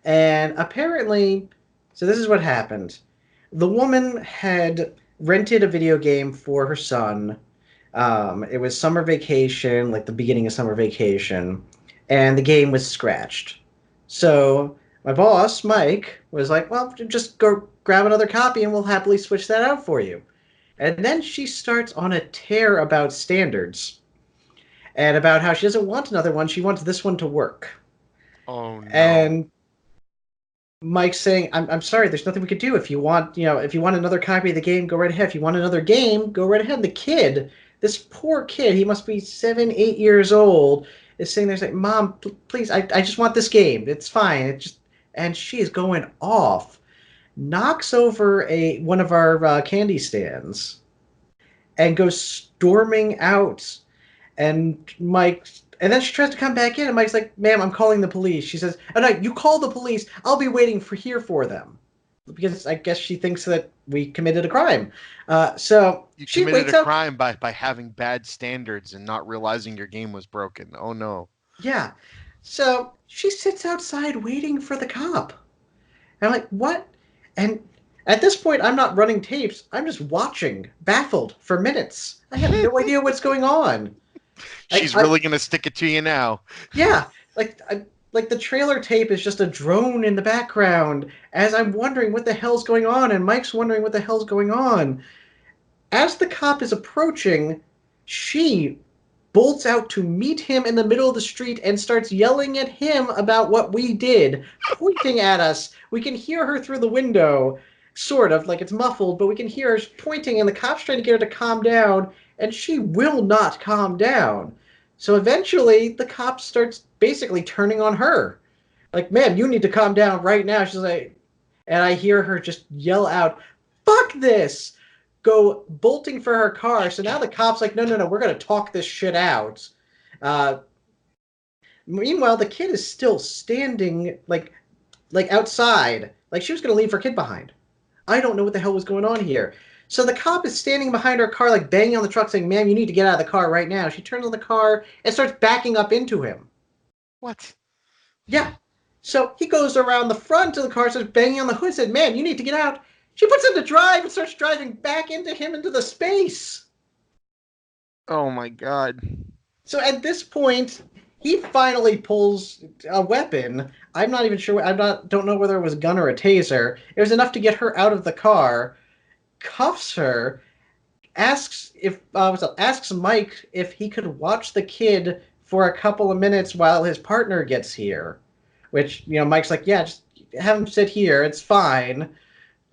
and apparently, so this is what happened. The woman had rented a video game for her son. It was summer vacation, like the beginning of summer vacation, and the game was scratched. So my boss, Mike, was like, well, just go grab another copy and we'll happily switch that out for you. And then she starts on a tear about standards and about how she doesn't want another one. She wants this one to work. Oh no. And Mike's saying, I'm sorry, there's nothing we could do. If you want another copy of the game, go right ahead. If you want another game, go right ahead. And the kid, this poor kid, he must be 7, 8 years old, is sitting there saying, Mom, please, I just want this game. It's fine. And she is going off. Knocks over one of our candy stands and goes storming out. And then she tries to come back in, and Mike's like, "Ma'am, I'm calling the police." She says, "Oh no, you call the police. I'll be waiting here for them," because I guess she thinks that we committed a crime. So You she committed waits a up. crime by having bad standards and not realizing your game was broken. Oh no. Yeah. So she sits outside waiting for the cop. And I'm like, what? And at this point, I'm not running tapes. I'm just watching, baffled for minutes. I have no idea what's going on. She's really gonna stick it to you now. Yeah, like the trailer tape is just a drone in the background as I'm wondering what the hell's going on, and Mike's wondering what the hell's going on. As the cop is approaching, she bolts out to meet him in the middle of the street and starts yelling at him about what we did, pointing at us. We can hear her through the window, sort of, like it's muffled, but we can hear her pointing, and the cop's trying to get her to calm down, and she will not calm down. So eventually, the cop starts basically turning on her. Like, ma'am, you need to calm down right now. She's like, and I hear her just yell out, fuck this! Go bolting for her car. So now the cop's like, no, we're going to talk this shit out. Meanwhile, the kid is still standing, like outside. Like, she was going to leave her kid behind. I don't know what the hell was going on here. So the cop is standing behind her car, like, banging on the truck, saying, ma'am, you need to get out of the car right now. She turns on the car and starts backing up into him. What? Yeah. So he goes around the front of the car, starts banging on the hood, said, ma'am, you need to get out. She puts him to drive and starts driving back into him into the space. Oh my god. So at this point, he finally pulls a weapon. I'm not even sure. Don't know whether it was a gun or a taser. It was enough to get her out of the car, cuffs her, asks Mike if he could watch the kid for a couple of minutes while his partner gets here. Which, Mike's like, yeah, just have him sit here. It's fine.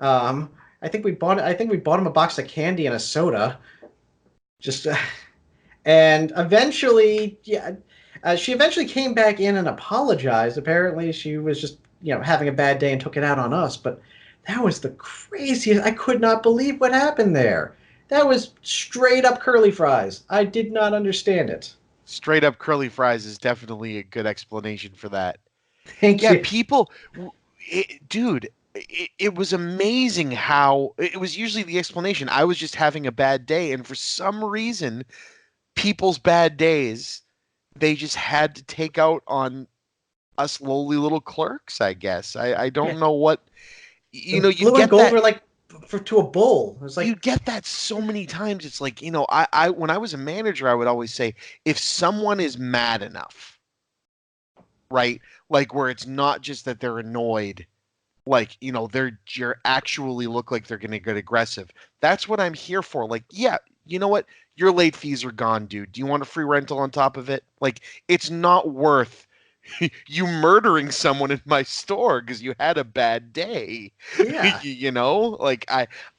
I think we bought him a box of candy and a soda. And eventually, she eventually came back in and apologized. Apparently, she was just, having a bad day and took it out on us. But that was the craziest. I could not believe what happened there. That was straight up curly fries. I did not understand it. Straight up curly fries is definitely a good explanation for that. Thank you. People, dude. It was amazing how it was usually the explanation. I was just having a bad day, and for some reason, people's bad days, they just had to take out on us lowly little clerks, I guess. I don't know what, you Blue and gold were like to a bull. It was like, you get that so many times. It's like, I when I was a manager, I would always say, if someone is mad enough, right? Like where it's not just that they're annoyed, like, you're actually look like they're going to get aggressive. That's what I'm here for. Like, yeah, you know what? Your late fees are gone, dude. Do you want a free rental on top of it? Like, it's not worth you murdering someone in my store because you had a bad day. Yeah. Like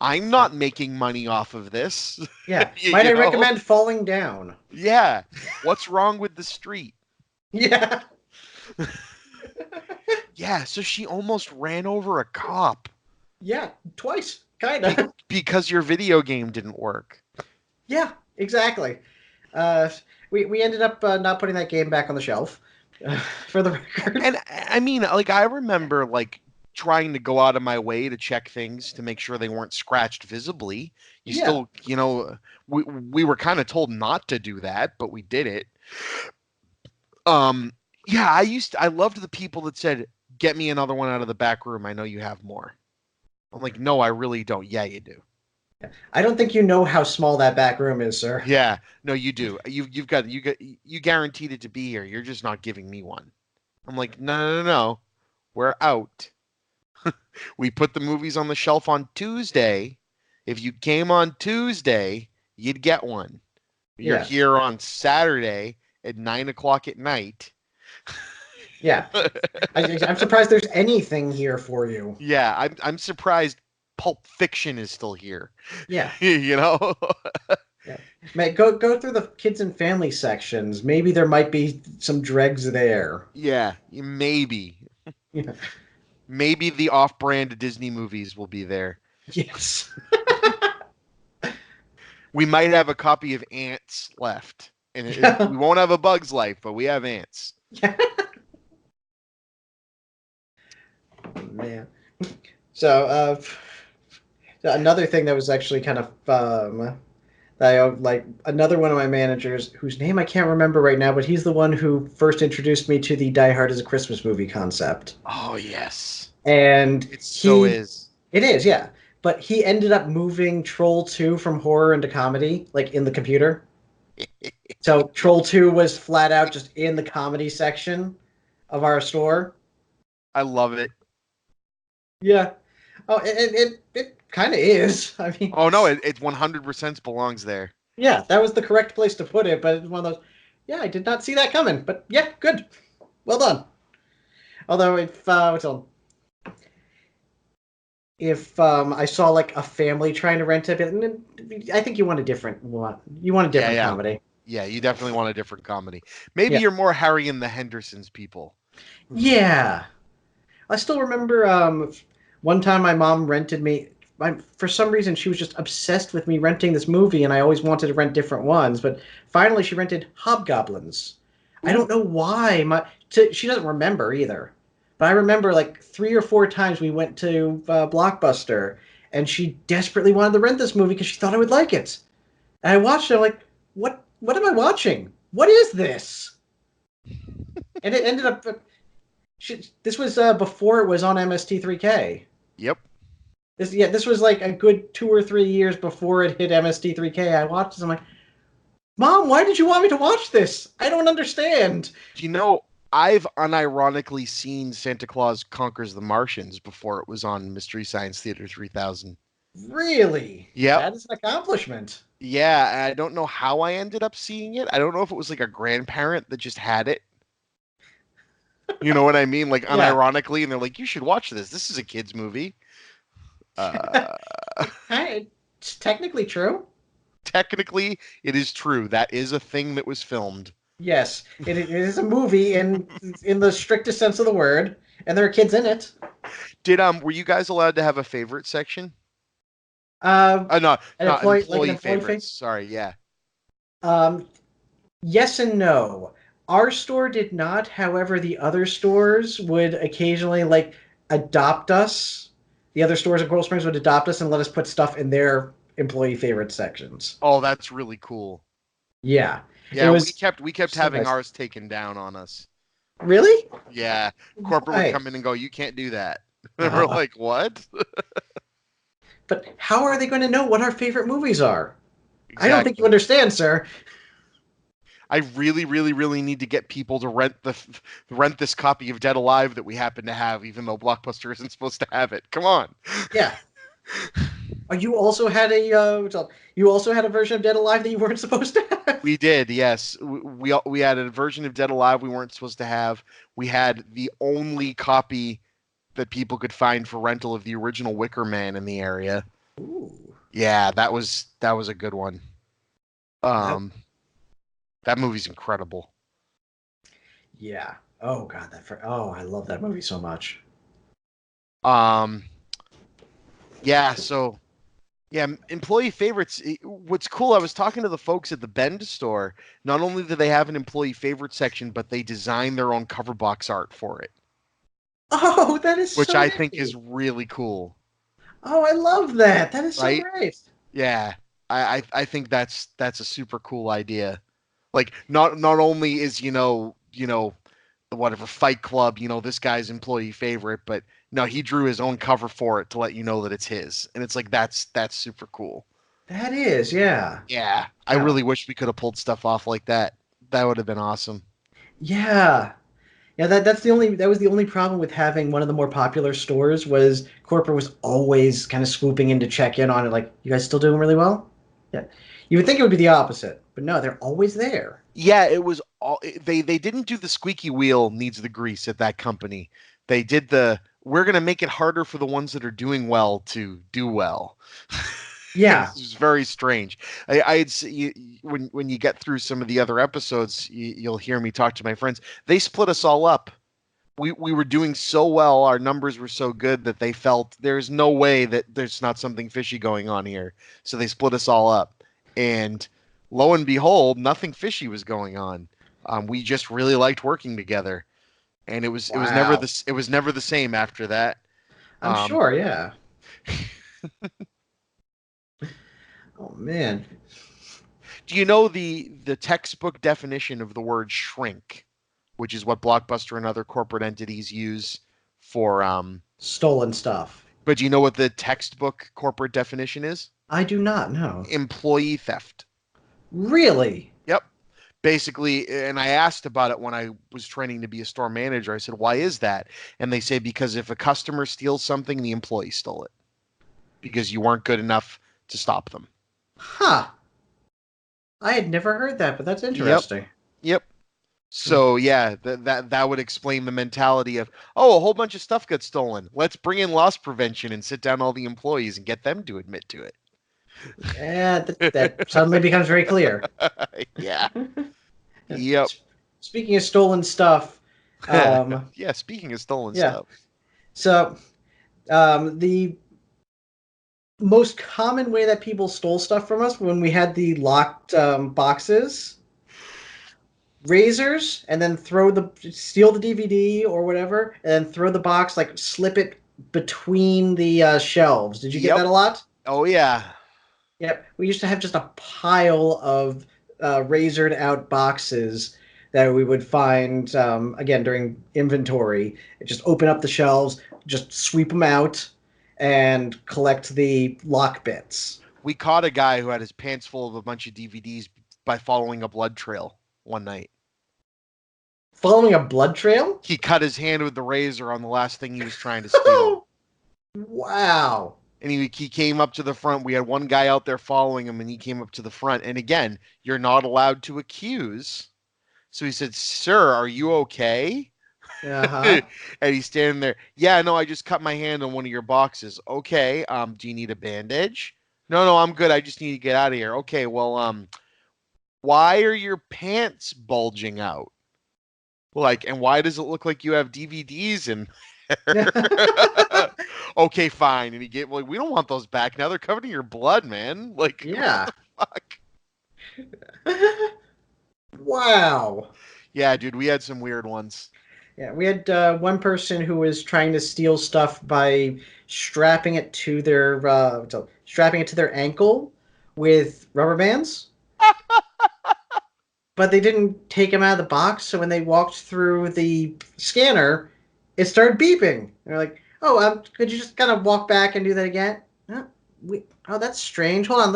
I'm not making money off of this. Yeah. Might I recommend falling down? Yeah. What's wrong with the street? Yeah. Yeah, so she almost ran over a cop. Yeah, twice, kind of. Because your video game didn't work. Yeah, exactly. We ended up not putting that game back on the shelf, for the record. And I mean, like, I remember, like, trying to go out of my way to check things to make sure they weren't scratched visibly. Still, we were kind of told not to do that, but we did it. Yeah, I loved the people that said, get me another one out of the back room. I know you have more. I'm like, no, I really don't. Yeah, you do. I don't think you know how small that back room is, sir. Yeah, no, you do. You guaranteed it to be here. You're just not giving me one. I'm like, no. We're out. We put the movies on the shelf on Tuesday. If you came on Tuesday, you'd get one. You're here on Saturday at 9:00 at night. Yeah, I'm surprised there's anything here for you. Yeah, I'm surprised Pulp Fiction is still here. Yeah, Yeah. Man, go through the kids and family sections. Maybe there might be some dregs there. Yeah, maybe. Yeah. Maybe the off-brand Disney movies will be there. Yes. We might have a copy of Ants left, and we won't have A Bug's Life, but we have Ants. Yeah. Man. So, another thing that was actually kind of another one of my managers, whose name I can't remember right now, but he's the one who first introduced me to the Die Hard as a Christmas movie concept. Oh, yes. And It so is. It is, yeah. But he ended up moving Troll 2 from horror into comedy, like in the computer. So Troll 2 was flat out just in the comedy section of our store. I love it. Yeah. Oh, it kind of is. I mean. Oh no, it 100% belongs there. Yeah, that was the correct place to put it, but it's one of those. Yeah, I did not see that coming, but yeah, good. Well done. Although if I saw like a family trying to rent it, I think you want a different one. You want a Yeah, different yeah. comedy. Yeah, you definitely want a different comedy. Maybe Yeah. you're more Harry and the Hendersons people. Yeah. I still remember one time my mom rented me. For some reason, she was just obsessed with me renting this movie, and I always wanted to rent different ones. But finally, she rented Hobgoblins. I Ooh. don't know why. She doesn't remember either. But I remember like 3 or 4 times we went to Blockbuster, and she desperately wanted to rent this movie because she thought I would like it. And I watched it. I'm like, what? What am I watching? What is this? And it ended up. This was before it was on MST3K. Yep. This was like a good 2 or 3 years before it hit MST3K. I watched this. I'm like, Mom, why did you want me to watch this? I don't understand. Do you know, I've unironically seen Santa Claus Conquers the Martians before it was on Mystery Science Theater 3000. Really? Yep. That is an accomplishment. Yeah, I don't know how I ended up seeing it. I don't know if it was like a grandparent that just had it. You know what I mean? Like Yeah. unironically, and they're like, "You should watch this. This is a kids movie." Uh, It's technically true. Technically, it is true. That is a thing that was filmed. Yes, it is a movie in the strictest sense of the word, and there are kids in it. Were you guys allowed to have a favorite section? Uh, No, an not employee, like an employee employee favorites. Sorry, yeah. Um, yes and no. Our store did not. However, the other stores would occasionally like adopt us. The other stores in Coral Springs would adopt us and let us put stuff in their employee favorite sections. Oh, that's really cool. Yeah, it Yeah, was we kept so having nice. ours taken down on us. Really? Yeah, corporate would Why? come in and go, "You can't do that." And we're like, "What?" But how are they going to know what our favorite movies are? I don't think you Exactly. understand, sir. I really, really, really need to get people to rent this copy of Dead Alive that we happen to have, even though Blockbuster isn't supposed to have it. Come on. Yeah. Oh, you also had a version of Dead Alive that you weren't supposed to have. We did, yes. We had a version of Dead Alive we weren't supposed to have. We had the only copy that people could find for rental of the original Wicker Man in the area. Ooh. Yeah, that was a good one. That That movie's incredible. Yeah. Oh God, I love that movie so much. Um, yeah, so yeah, employee favorites. What's cool, I was talking to the folks at the Bend store. Not only do they have an employee favorite section, but they design their own cover box art for it, Oh, that is which so I think is neat. really cool, Oh, I love that. That is so right? great. Yeah, I think that's a super cool idea. Like not only is whatever Fight Club, this guy's employee favorite, but no, he drew his own cover for it to let you know that it's his, and it's like that's super cool. That is, yeah. Yeah, I Wow. really wish we could have pulled stuff off like that. That would have been awesome. Yeah. Yeah, that was the only problem with having one of the more popular stores was corporate was always kind of swooping in to check in on it, like, you guys still doing really well? Yeah. You would think it would be the opposite, but no, they're always there. Yeah, it was all they didn't do the squeaky wheel needs the grease at that company. They did the we're gonna make it harder for the ones that are doing well to do well. It Yeah. was very strange. I'd see when you get through some of the other episodes, you'll hear me talk to my friends. They split us all up. We were doing so well, our numbers were so good that they felt there's no way that there's not something fishy going on here. So they split us all up, and lo and behold, nothing fishy was going on. We just really liked working together, and Wow. it was never the same after that. I'm Um, sure, yeah. Oh man. do you know the textbook definition of the word shrink, which is what Blockbuster and other corporate entities use for Stolen stuff. but do you know what the textbook corporate definition is? I do not know. Employee theft. Really? Yep. Basically, and I asked about it when I was training to be a store manager. I said, "Why is that?" And they say because if a customer steals something, the employee stole it because you weren't good enough to stop them. Huh. I had never heard that, but that's Yep. interesting. Yep. So yeah, that would explain the mentality of, oh, a whole bunch of stuff got stolen. Let's bring in loss prevention and sit down all the employees and get them to admit to Yeah, that suddenly becomes very clear. it. Yeah. Yep. Speaking of stolen stuff, Yeah. Speaking of stolen yeah. stuff. So the most common way that people stole stuff from us when we had the locked boxes, razors, and then steal the DVD or whatever, and then throw the box, like slip it between the shelves. Did you get Yep. that a lot? Oh yeah. Yep. We used to have just a pile of razored out boxes that we would find again during inventory. Just open up the shelves, just sweep them out, and collect the lock bits. We caught a guy who had his pants full of a bunch of DVDs by following a blood trail one night. Following a blood trail? He cut his hand with the razor on the last thing he was trying to steal. Wow. And he came up to the front. We had one guy out there following him, and he came up to the front. And again, you're not allowed to accuse. So he said, "Sir, are you okay?" Uh-huh. And he's standing there. "Yeah, no, I just cut my hand on one of your boxes." "Okay. Do you need a bandage?" No, I'm good. I just need to get out of here." "Okay, well, why are your pants bulging out?" Like, and why does it look like you have DVDs in there? "Okay, fine." And he gave, like, "We don't want those back now. They're covered in your blood, man." Like, Yeah. what the fuck? Wow. Yeah, dude, we had some weird ones. Yeah, we had one person who was trying to steal stuff by strapping it to their ankle with rubber bands. But they didn't take him out of the box, so when they walked through the scanner, it started beeping. They're like, "Oh, could you just kind of walk back and do that again?" That's strange. Hold on,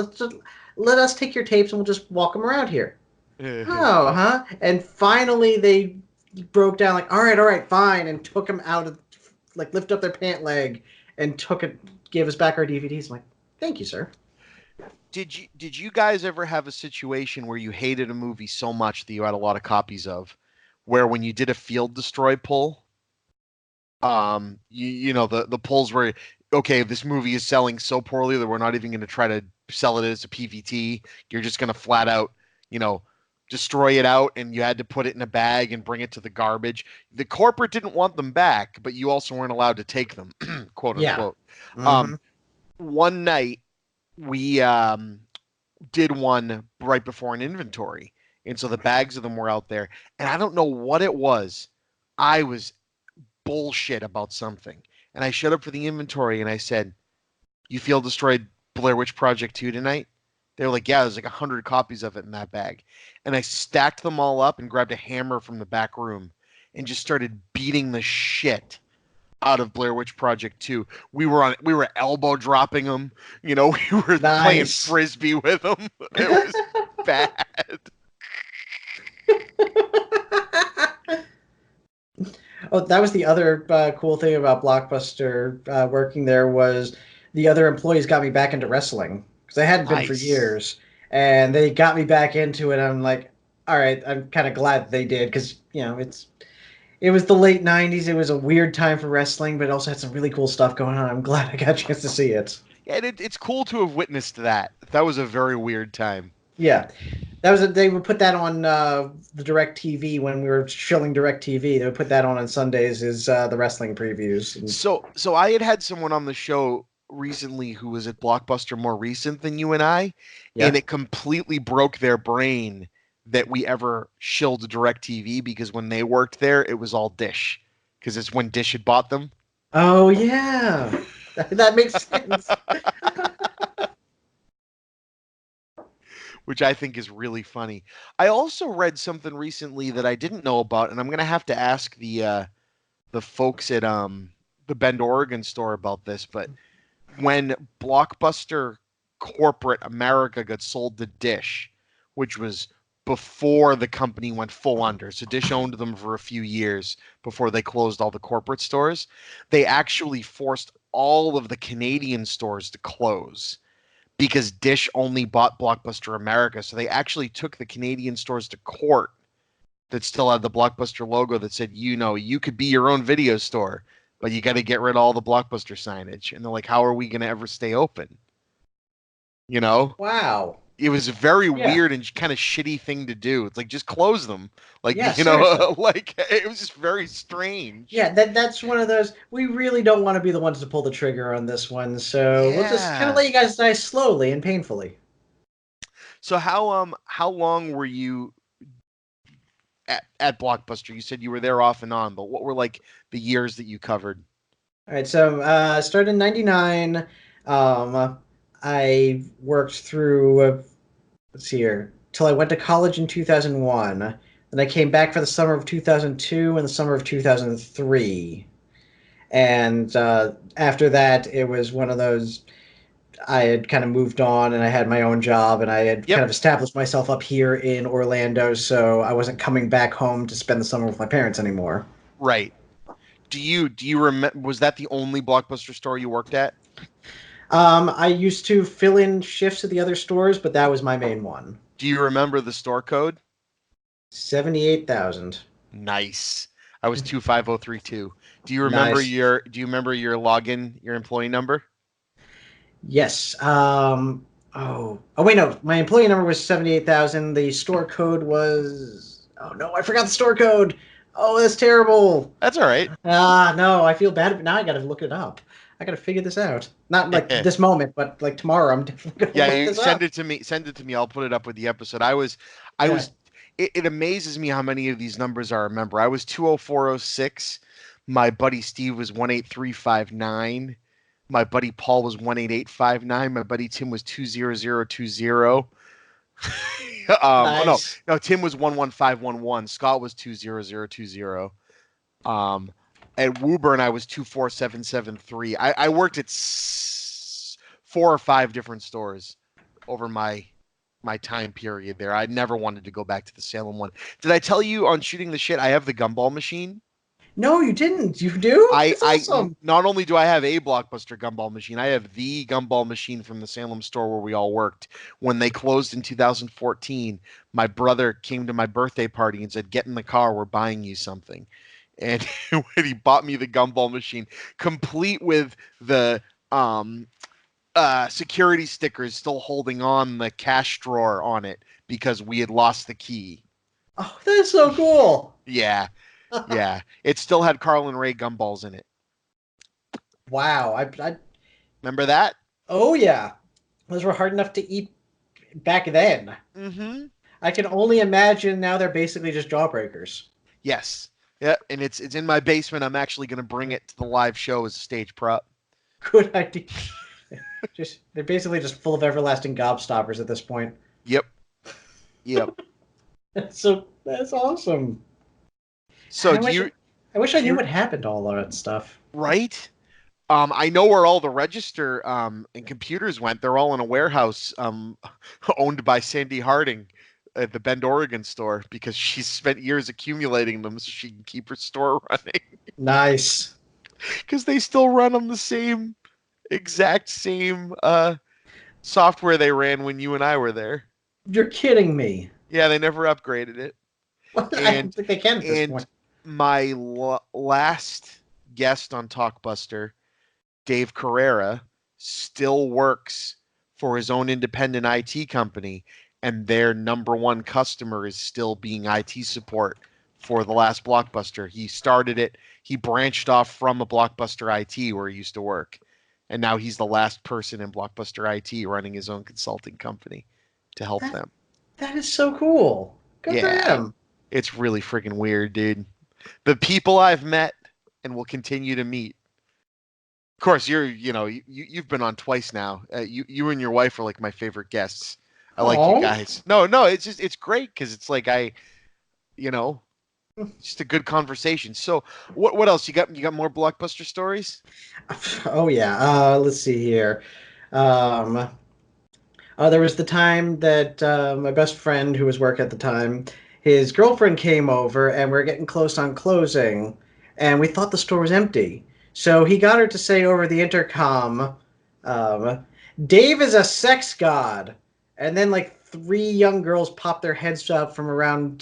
let us take your tapes and we'll just walk them around here. Oh, huh? And finally, they broke down like, all right, fine, and took him out of, like, lift up their pant leg and gave us back our DVDs. I'm like, thank you, sir. Did you guys ever have a situation where you hated a movie so much that you had a lot of copies of, where when you did a field destroy pull, you know the pulls were, okay, this movie is selling so poorly that we're not even going to try to sell it as a PVT. You're just going to flat out, destroy it out, and you had to put it in a bag and bring it to the garbage. The corporate didn't want them back, but you also weren't allowed to take them, quote unquote. Mm-hmm. One night we did one right before an inventory, and so the bags of them were out there, and I don't know what it was. I was bullshit about something, and I showed up for the inventory and I said, "You feel destroyed Blair Witch Project 2 tonight?" They were like, "Yeah, there's like 100 copies of it in that bag." And I stacked them all up and grabbed a hammer from the back room and just started beating the shit out of Blair Witch Project 2. We were elbow dropping them, we were playing frisbee with them. It was bad. Oh, that was the other cool thing about Blockbuster working there, was the other employees got me back into wrestling, because I hadn't been for years, and they got me back into it. I'm like, all right, I'm kind of glad they did, because it was the late 90s. It was a weird time for wrestling, but it also had some really cool stuff going on. I'm glad I got a chance to see it. Yeah, and it's cool to have witnessed that. That was a very weird time. Yeah. They would put that on the DirecTV when we were shilling DirecTV. They would put that on Sundays as the wrestling previews. And... So I had someone on the show recently who was at Blockbuster more recent than you and I, and it completely broke their brain that we ever shilled DirecTV, because when they worked there, it was all Dish, because it's when Dish had bought them. Oh yeah, that makes sense. Which I think is really funny. I also read something recently that I didn't know about, and I'm gonna have to ask the folks at the Bend, Oregon store about this. But when Blockbuster corporate America got sold to Dish, which was before the company went full under, so Dish owned them for a few years before they closed all the corporate stores, they actually forced all of the Canadian stores to close, because Dish only bought Blockbuster America. So they actually took the Canadian stores to court that still had the Blockbuster logo that said, you could be your own video store, but you got to get rid of all the Blockbuster signage. And they're like, how are we going to ever stay open? You know? Wow. It was a very Yeah. weird and kind of shitty thing to do. It's like, just close them. Like, Yeah, seriously. like it was just very strange. Yeah, that's one of those. We really don't want to be the ones to pull the trigger on this one, so we'll just kind of Yeah. let you guys die slowly and painfully. So how long were you at Blockbuster? You said you were there off and on, but what were like the years that you covered? All right, so started in '99. I worked through let's see here till I went to college in 2001. Then I came back for the summer of 2002 and the summer of 2003. And after that, it was one of those. I had kind of moved on and I had my own job and I had kind Yep. of established myself up here in Orlando, so I wasn't coming back home to spend the summer with my parents anymore. Right. Do you remember, was that the only Blockbuster store you worked at? I used to fill in shifts at the other stores, but that was my main one. Do you remember the store code? 78,000. Nice. I was 25032. Nice. Do you remember your login, your employee number? Yes. Wait, no. My employee number was 78,000. The store code was. Oh no, I forgot the store code. Oh, that's terrible. That's all right. No, I feel bad. Now I got to look it up. I got to figure this out. Not like this moment, but like tomorrow. I'm definitely gonna Yeah, look this send up. it to me. Send it to me. I'll put it up with the episode. Yeah. It amazes me how many of these numbers I remember. I was 20406. My buddy Steve was 18359. My buddy Paul was 18859. My buddy Tim was 20020. Nice. No, Tim was 11511. Scott was 20020. At Woburn, I was 24773. I worked at 4 or 5 different stores over my time period there. I never wanted to go back to the Salem one. Did I tell you on Shooting the Shit I have the gumball machine? No, you didn't. You do? That's awesome. Not only do I have a Blockbuster gumball machine, I have the gumball machine from the Salem store where we all worked. When they closed in 2014, my brother came to my birthday party and said, "Get in the car, we're buying you something." And when he bought me the gumball machine, complete with the security stickers still holding on the cash drawer on it because we had lost the key. Oh, that's so cool. Yeah. Yeah. It still had Carl and Ray gumballs in it. Wow. Remember that? Oh, yeah. Those were hard enough to eat back then. Mm-hmm. I can only imagine now they're basically just jawbreakers. Yes. Yeah, and it's in my basement. I'm actually going to bring it to the live show as a stage prop. Good idea. They're basically just full of everlasting gobstoppers at this point. Yep. So that's awesome. So I wish I knew what happened to all of that stuff. Right? I know where all the register and computers went. They're all in a warehouse owned by Sandy Harding at the Bend, Oregon store because she spent years accumulating them so she can keep her store running. Nice. Because they still run on the exact same software they ran when you and I were there. You're kidding me. Yeah, they never upgraded it. I don't think they can at this point. My last guest on Talkbuster, Dave Carrera, still works for his own independent IT company, and their number one customer is still being IT support for the last Blockbuster. He started it. He branched off from a Blockbuster IT where he used to work, and now he's the last person in Blockbuster IT running his own consulting company to help them. That is so cool. Good for him. It's really freaking weird, dude. The people I've met and will continue to meet. Of course, you've been on twice now. You and your wife are like my favorite guests. I like you guys. No, it's great because it's like just a good conversation. So, what else you got? You got more Blockbuster stories? Oh yeah. Let's see here. There was the time that my best friend, who was work at the time, his girlfriend came over, and we are getting close on closing, and we thought the store was empty. So he got her to say over the intercom, "Dave is a sex god," and then like 3 young girls popped their heads out from around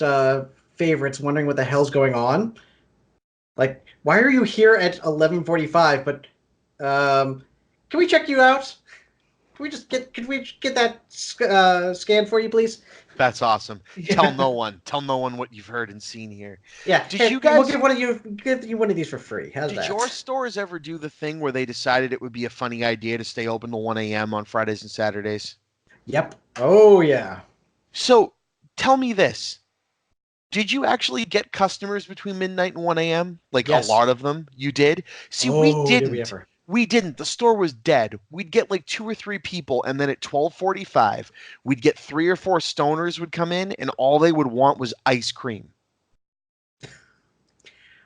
favorites wondering what the hell's going on. Like, why are you here at 11:45? But can we check you out? Could we get that scanned for you, please? That's awesome. Yeah. Tell no one. Tell no one what you've heard and seen here. Yeah. Did Hey, you we'll guys? give you one of these for free. How's Did that? your stores ever do the thing where they decided it would be a funny idea to stay open till 1 a.m. on Fridays and Saturdays? Yep. Oh yeah. So tell me this. Did you actually get customers between midnight and 1 a.m.? Like Yes. a lot of them? You did? See, Oh, we did we didn't. ever? We didn't. The store was dead. We'd get like 2 or 3 people, and then at 12:45, we'd get 3 or 4 stoners would come in, and all they would want was ice cream.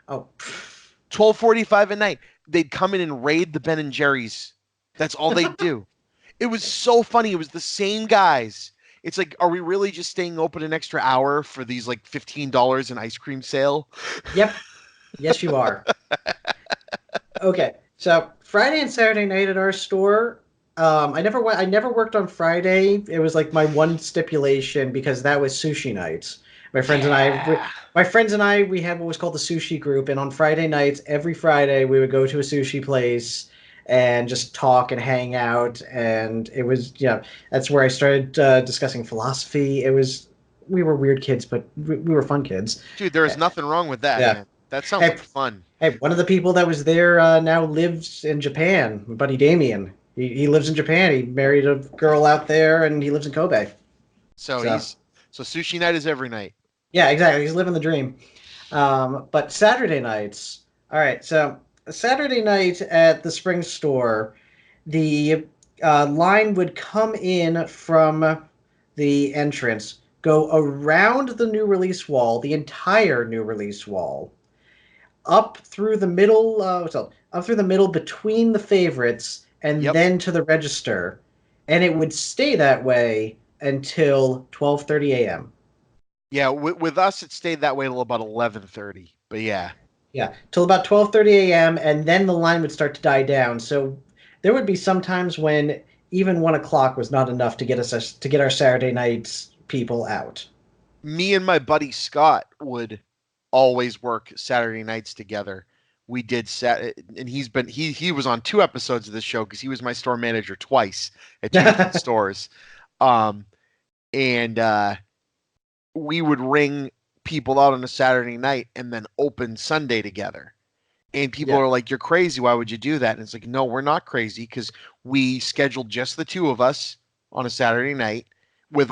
Oh. 12:45 at night, they'd come in and raid the Ben and Jerry's. That's all they'd do. It was so funny. It was the same guys. It's like, are we really just staying open an extra hour for these like $15 in ice cream sale? Yep. Yes, you are. Okay, so Friday and Saturday night at our store. I never worked on Friday. It was like my one stipulation because that was sushi nights. My friends and I, we had what was called the sushi group, and on Friday nights, every Friday, we would go to a sushi place and just talk and hang out. And it was, that's where I started discussing philosophy. We were weird kids, but we were fun kids. Dude, there is nothing wrong with that, Yeah. man. That sounds like fun. Hey, one of the people that was there now lives in Japan. My buddy Damien. He lives in Japan. He married a girl out there, and he lives in Kobe. So sushi night is every night. Yeah, exactly. He's living the dream. But Saturday nights. All right. So Saturday night at the Spring store, the line would come in from the entrance, go around the new release wall, the entire new release wall, up through the middle, between the favorites, and then to the register, and it would stay that way until 12:30 a.m. Yeah, with us it stayed that way till about 11:30. But yeah. Yeah, till about 12:30 a.m., and then the line would start to die down. So there would be some times when even 1 o'clock was not enough to get our Saturday nights people out. Me and my buddy Scott would always work Saturday nights together. We did and he was on 2 episodes of this show because he was my store manager twice at 2 different stores. We would ring people out on a Saturday night and then open Sunday together. And people are like, "You're crazy. Why would you do that?" And it's like, "No, we're not crazy because we scheduled just the 2 of us on a Saturday night with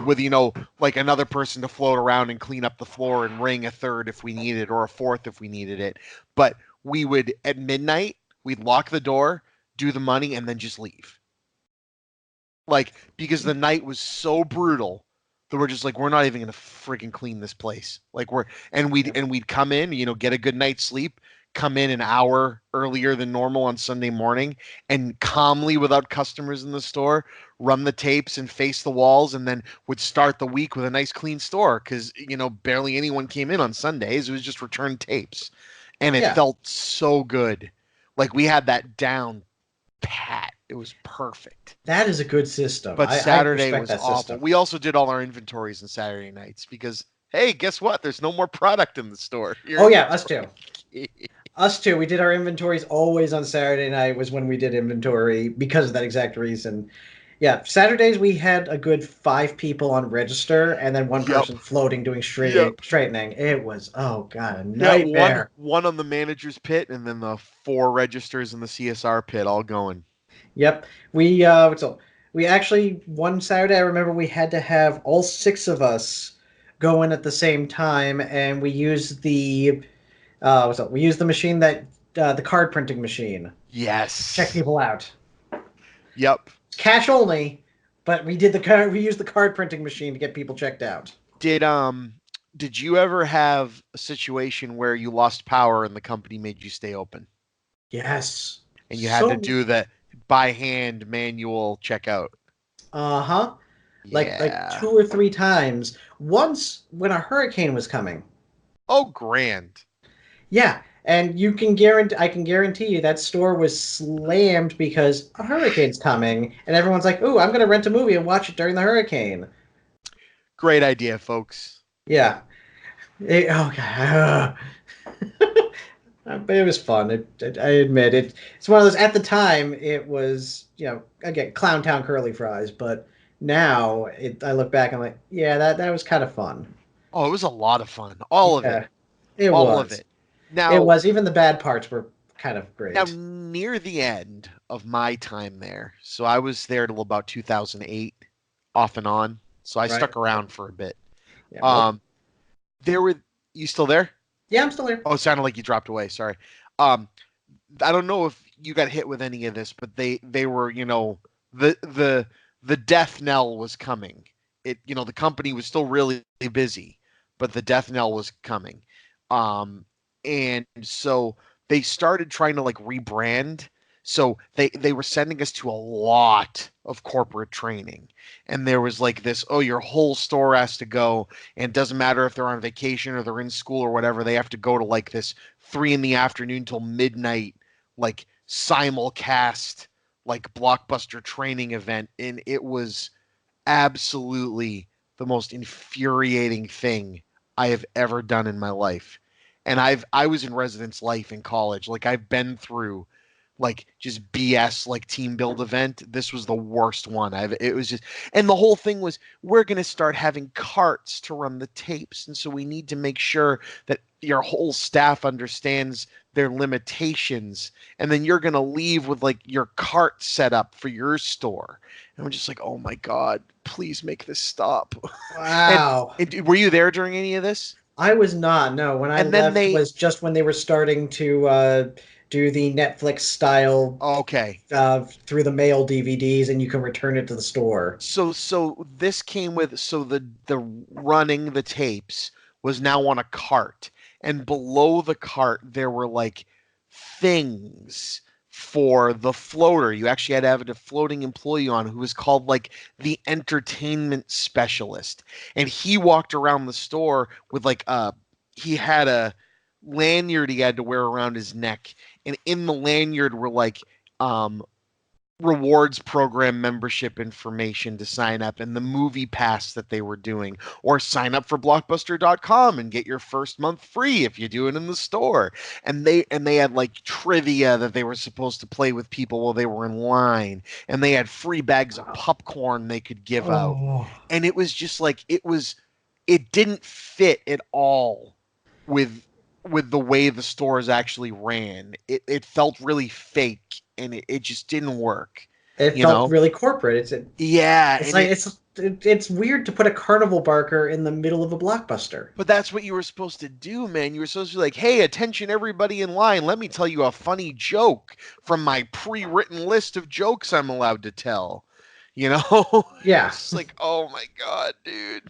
like another person to float around and clean up the floor and ring a third if we needed it or a fourth if we needed it. But we would, at midnight, we'd lock the door, do the money, and then just leave. Like, because the night was so brutal that we're just like, we're not even going to freaking clean this place. Like we'd come in, get a good night's sleep, come in an hour earlier than normal on Sunday morning, and calmly, without customers in the store, run the tapes and face the walls, and then would start the week with a nice clean store because barely anyone came in on Sundays. It was just return tapes, and it felt so good. Like we had that down pat. It was perfect. That is a good system. But Saturday was awful. System. We also did all our inventories on Saturday nights because, hey, guess what? There's no more product in the store. Us too. Us too. We did our inventories always on Saturday night was when we did inventory because of that exact reason. Yeah, Saturdays we had a good 5 people on register and then one person floating doing straightening. It was, oh God, a nightmare. One on the manager's pit and then the 4 registers in the CSR pit all going. Yep. We actually, one Saturday I remember we had to have all 6 of us go in at the same time, and we used the machine that the card printing machine. Yes. Check people out. Yep. Cash only, but we used the card printing machine to get people checked out. Did you ever have a situation where you lost power and the company made you stay open? Yes. And you had to do the by hand manual checkout. Uh-huh. Like 2 or 3 times. Once when a hurricane was coming. Oh, grand. Yeah, and I can guarantee you that store was slammed because a hurricane's coming, and everyone's like, "Ooh, I'm going to rent a movie and watch it during the hurricane." Great idea, folks. Yeah. Oh god. But it was fun. I admit it. It's one of those. At the time, it was again Clown Town curly fries. But now, I look back, I'm like, yeah, that was kind of fun. Oh, it was a lot of fun. All of it. Yeah, it All of was. it. It Now, was. Even the bad parts were kind of now great. near the end of my time there, so I was there till about 2008, off and on. So I Right. stuck around for a bit. Yeah. Well. Um, there were you still there? Yeah, I'm still here. Oh, it sounded like you dropped away. Sorry. Um, I don't know if you got hit with any of this, but they were, the death knell was coming. The company was still really busy, but the death knell was coming. Um, and so they started trying to like rebrand. So they were sending us to a lot of corporate training. And there was like this, oh, your whole store has to go, and it doesn't matter if they're on vacation or they're in school or whatever, they have to go to like this 3 in the afternoon till midnight, like simulcast, like Blockbuster training event. And it was absolutely the most infuriating thing I have ever done in my life. And I was in residence life in college. Like I've been through like just BS like team build event. This was the worst one. It was just, and the whole thing was, we're going to start having carts to run the tapes, and so we need to make sure that your whole staff understands their limitations, and then you're going to leave with like your cart set up for your store. And I'm just like, oh my god, please make this stop. and, Wow. and were you there during any of this? I was not. No, when I And then left they was just when they were starting to do the Netflix style okay. through the mail DVDs, and you can return it to the store. So this came with, so the running the tapes was now on a cart, and below the cart there were like things for the floater. You actually had to have a floating employee on who was called like the entertainment specialist, and he walked around the store with like he had a lanyard he had to wear around his neck, and in the lanyard were like um rewards program membership information to sign up, and the movie pass that they were doing, or sign up for blockbuster.com and get your first month free if you do it in the store. And they had like trivia that they were supposed to play with people while they were in line, and they had free bags of popcorn they could give out. Oh. And it was just like, it didn't fit at all with the way the stores actually ran. It felt really fake, and it just didn't work, It you felt know? really corporate. Yeah, It's and like it's weird to put a carnival barker in the middle of a blockbuster. but that's what you were supposed to do, man. You were supposed to be like, hey, attention everybody in line, let me tell you a funny joke from my pre-written list of jokes I'm allowed to tell. You know? Yeah. It's like, oh my god, dude.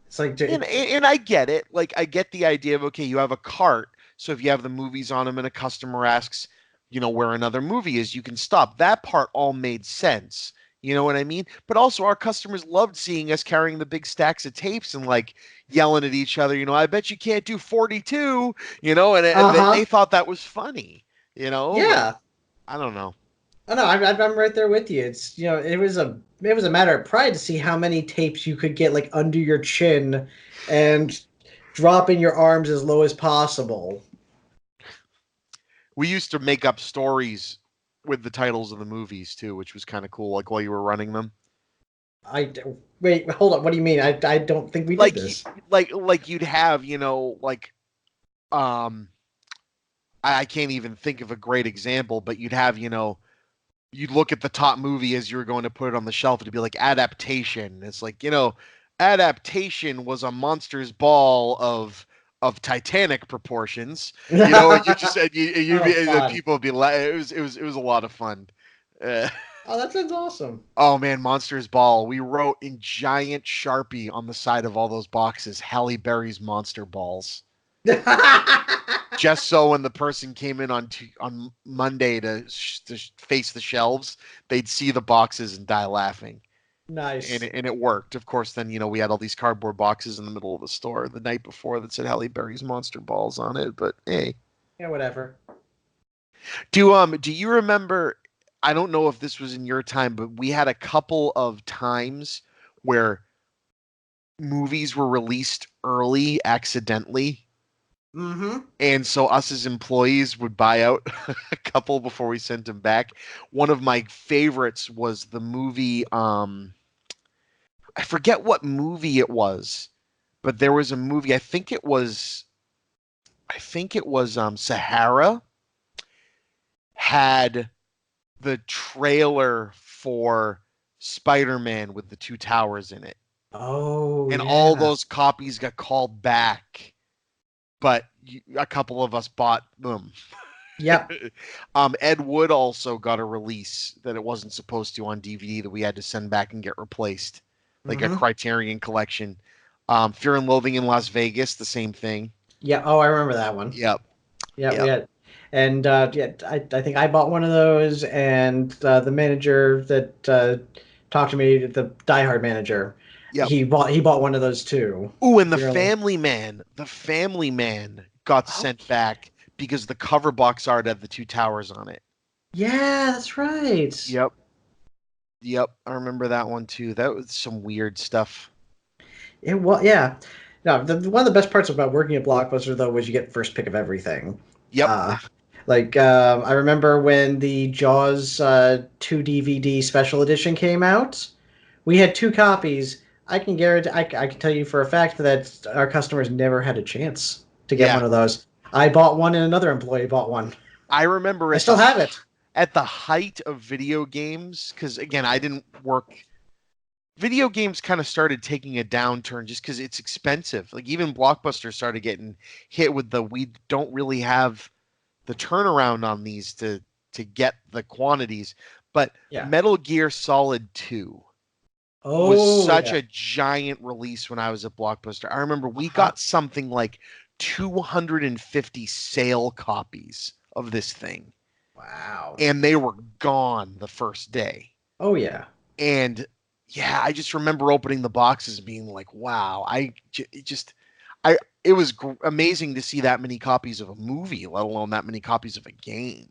It's like And I get it. Like I get the idea of, okay, you have a cart, so if you have the movies on them and a customer asks, where another movie is, you can stop. That part all made sense. You know what I mean? But also our customers loved seeing us carrying the big stacks of tapes and like yelling at each other, I bet you can't do 42, and they uh-huh. thought that was funny, but Yeah. I don't know. Oh no, I'm right there with you. It's it was a matter of pride to see how many tapes you could get like under your chin and drop in your arms as low as possible. We used to make up stories with the titles of the movies too, which was kind of cool, like while you were running them. Wait, hold on. What do you mean? I don't think we did like this. like you'd have, like um I can't even think of a great example, but you'd have, you'd look at the top movie as you were going to put it on the shelf, it'd be like adaptation. It's like, adaptation was a monster's ball of Titanic proportions. And you just said Oh, fun. people would be like, it was a lot of fun. Uh, Oh, that sounds awesome. oh man, Monsters Ball. We wrote in giant Sharpie on the side of all those boxes, Halle Berry's Monster Balls. Just so when the person came in on Monday to face the shelves, they'd see the boxes and die laughing. And Nice. it worked. Of course, then we had all these cardboard boxes in the middle of the store the night before that said Halle Berry's Monster Balls on it. But hey, Yeah, whatever. do you remember? I don't know if this was in your time, but we had a couple of times where movies were released early accidentally. Mm-hmm. And so us as employees would buy out a couple before we sent them back. One of my favorites was the movie, I forget what movie it was, but there was a movie, I think it was Sahara, had the trailer for Spider-Man with the two towers in it. Oh, And yeah. all those copies got called back, but a couple of us bought them. Yep. Ed Wood also got a release that it wasn't supposed to on DVD that we had to send back and get replaced, like a Criterion collection. Fear and Loathing in Las Vegas, the same thing. Yeah. Oh, I remember that one. Yep. Yeah, we had, and yeah, I think I bought one of those, and the manager that talked to me, the Die Hard manager, Yep. he bought one of those too. Ooh, and the Family Man got sent back because the cover box art had the two towers on it. Yeah, that's right. Yep, I remember that one too. That was some weird stuff. It was, yeah. No, one of the best parts about working at Blockbuster though was you get first pick of everything. Yep. I remember when the Jaws 2 DVD special edition came out. We had 2 copies. I can guarantee. I can tell you for a fact that our customers never had a chance to get one of those. I bought one, and another employee bought one. I remember. I still have it. At the height of video games, because again, I didn't work. Video games kind of started taking a downturn just because it's expensive. Like even Blockbuster started getting hit with we don't really have the turnaround on these to get the quantities. But Metal Gear Solid 2 was such a giant release when I was at Blockbuster. I remember we got something like 250 sale copies of this thing. Wow. And they were gone the first day. Oh, yeah. And yeah, I just remember opening the boxes and being like, wow, it was amazing to see that many copies of a movie, let alone that many copies of a game.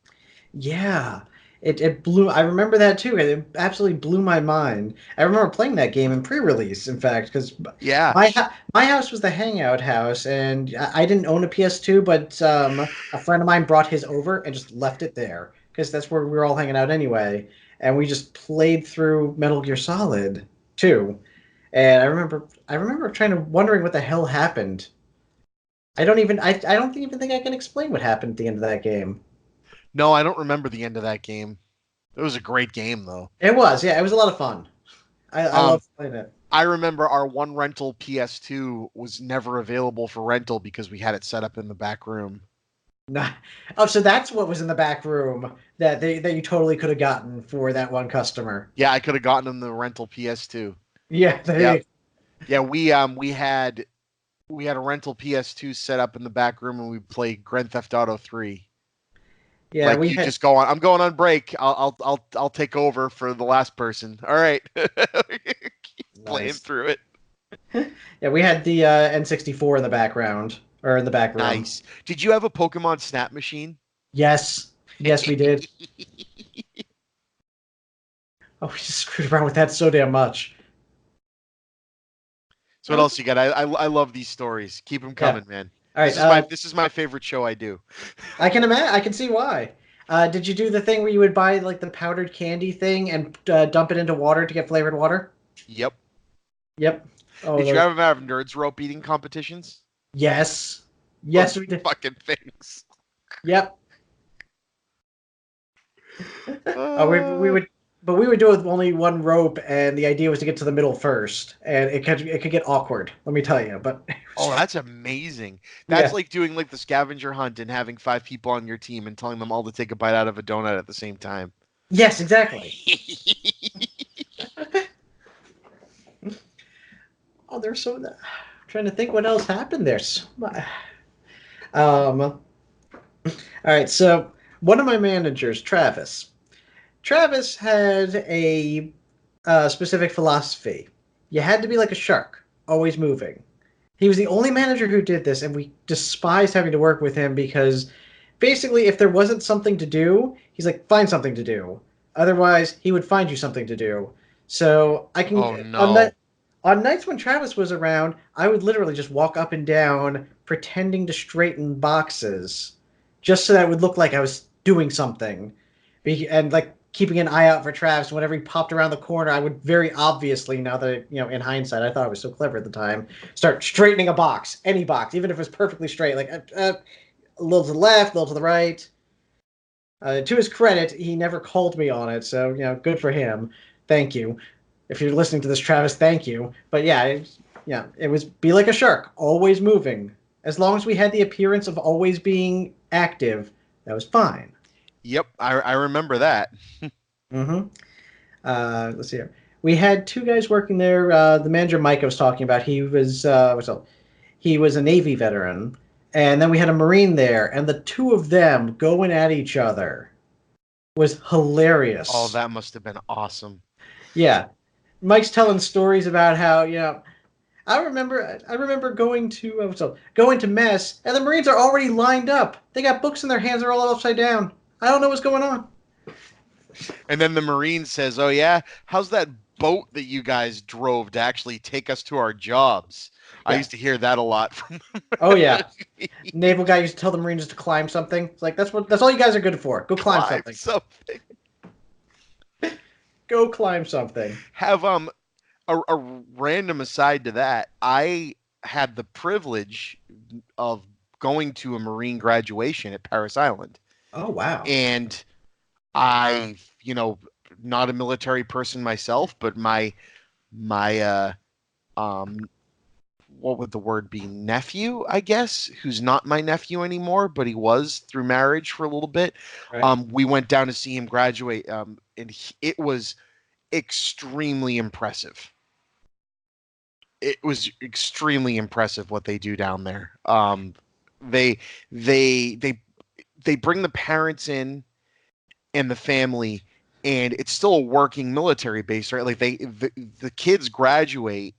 Yeah. It blew. I remember that too. It absolutely blew my mind. I remember playing that game in pre-release, in fact, because my house was the hangout house, and I didn't own a PS2, but a friend of mine brought his over and just left it there because that's where we were all hanging out anyway. And we just played through Metal Gear Solid 2, and I remember wondering what the hell happened. I don't even think I can explain what happened at the end of that game. No, I don't remember the end of that game. It was a great game, though. It was, yeah. It was a lot of fun. I loved playing it. I remember our one rental PS2 was never available for rental because we had it set up in the back room. Oh, so that's what was in the back room that you totally could have gotten for that one customer. Yeah, I could have gotten them the rental PS2. Yeah, yeah. We had a rental PS2 set up in the back room, and we played Grand Theft Auto 3. Yeah, like just go on. I'm going on break. I'll take over for the last person. All right, playing through it. Yeah, we had the N64 in the background or in the back room. Nice. Did you have a Pokemon Snap machine? Yes, we did. Oh, we just screwed around with that so damn much. So what else you got? I love these stories. Keep them coming, man. All right, this is my favorite show I do. I can imagine. I can see why. Did you do the thing where you would buy like the powdered candy thing and dump it into water to get flavored water? Yep. Oh, did you ever have Nerds Rope eating competitions? Yes, we did. Fucking things. Yep. We would do it with only one rope, and the idea was to get to the middle first, and it could get awkward. Let me tell you. But that's amazing. That's like doing like the scavenger hunt and having 5 people on your team and telling them all to take a bite out of a donut at the same time. Yes, exactly. Oh, there's so. I'm trying to think what else happened there. All right, so one of my managers, Travis had a specific philosophy. You had to be like a shark, always moving. He was the only manager who did this, and we despised having to work with him because basically if there wasn't something to do, he's like, find something to do. Otherwise, he would find you something to do. So I can On nights when Travis was around, I would literally just walk up and down pretending to straighten boxes just so that it would look like I was doing something. And like keeping an eye out for Travis. Whenever he popped around the corner, I would very obviously, now that, in hindsight, I thought I was so clever at the time, start straightening a box, any box, even if it was perfectly straight, like a little to the left, a little to the right. To his credit, he never called me on it, so good for him. Thank you. If you're listening to this, Travis, thank you. But it was be like a shark, always moving. As long as we had the appearance of always being active, that was fine. Yep, I remember that. Mm-hmm. Let's see here. We had two guys working there. The manager Mike I was talking about, he was a Navy veteran, and then we had a Marine there, and the two of them going at each other was hilarious. Oh, that must have been awesome. Yeah, Mike's telling stories about how I remember going to mess, and the Marines are already lined up. They got books in their hands, they're all upside down. I don't know what's going on. And then the Marine says, "Oh yeah, how's that boat that you guys drove to actually take us to our jobs?" Yeah. I used to hear that a lot from them. Oh yeah. Naval guy used to tell the Marines to climb something. It's like that's all you guys are good for. Go climb something. Go climb something. Have a random aside to that. I had the privilege of going to a Marine graduation at Paris Island. Oh wow. And I, not a military person myself, but my what would the word be? Nephew, I guess, who's not my nephew anymore, but he was through marriage for a little bit. Right. We went down to see him graduate, and it was extremely impressive. It was extremely impressive what they do down there. They bring the parents in and the family, and it's still a working military base, right? Like the kids graduate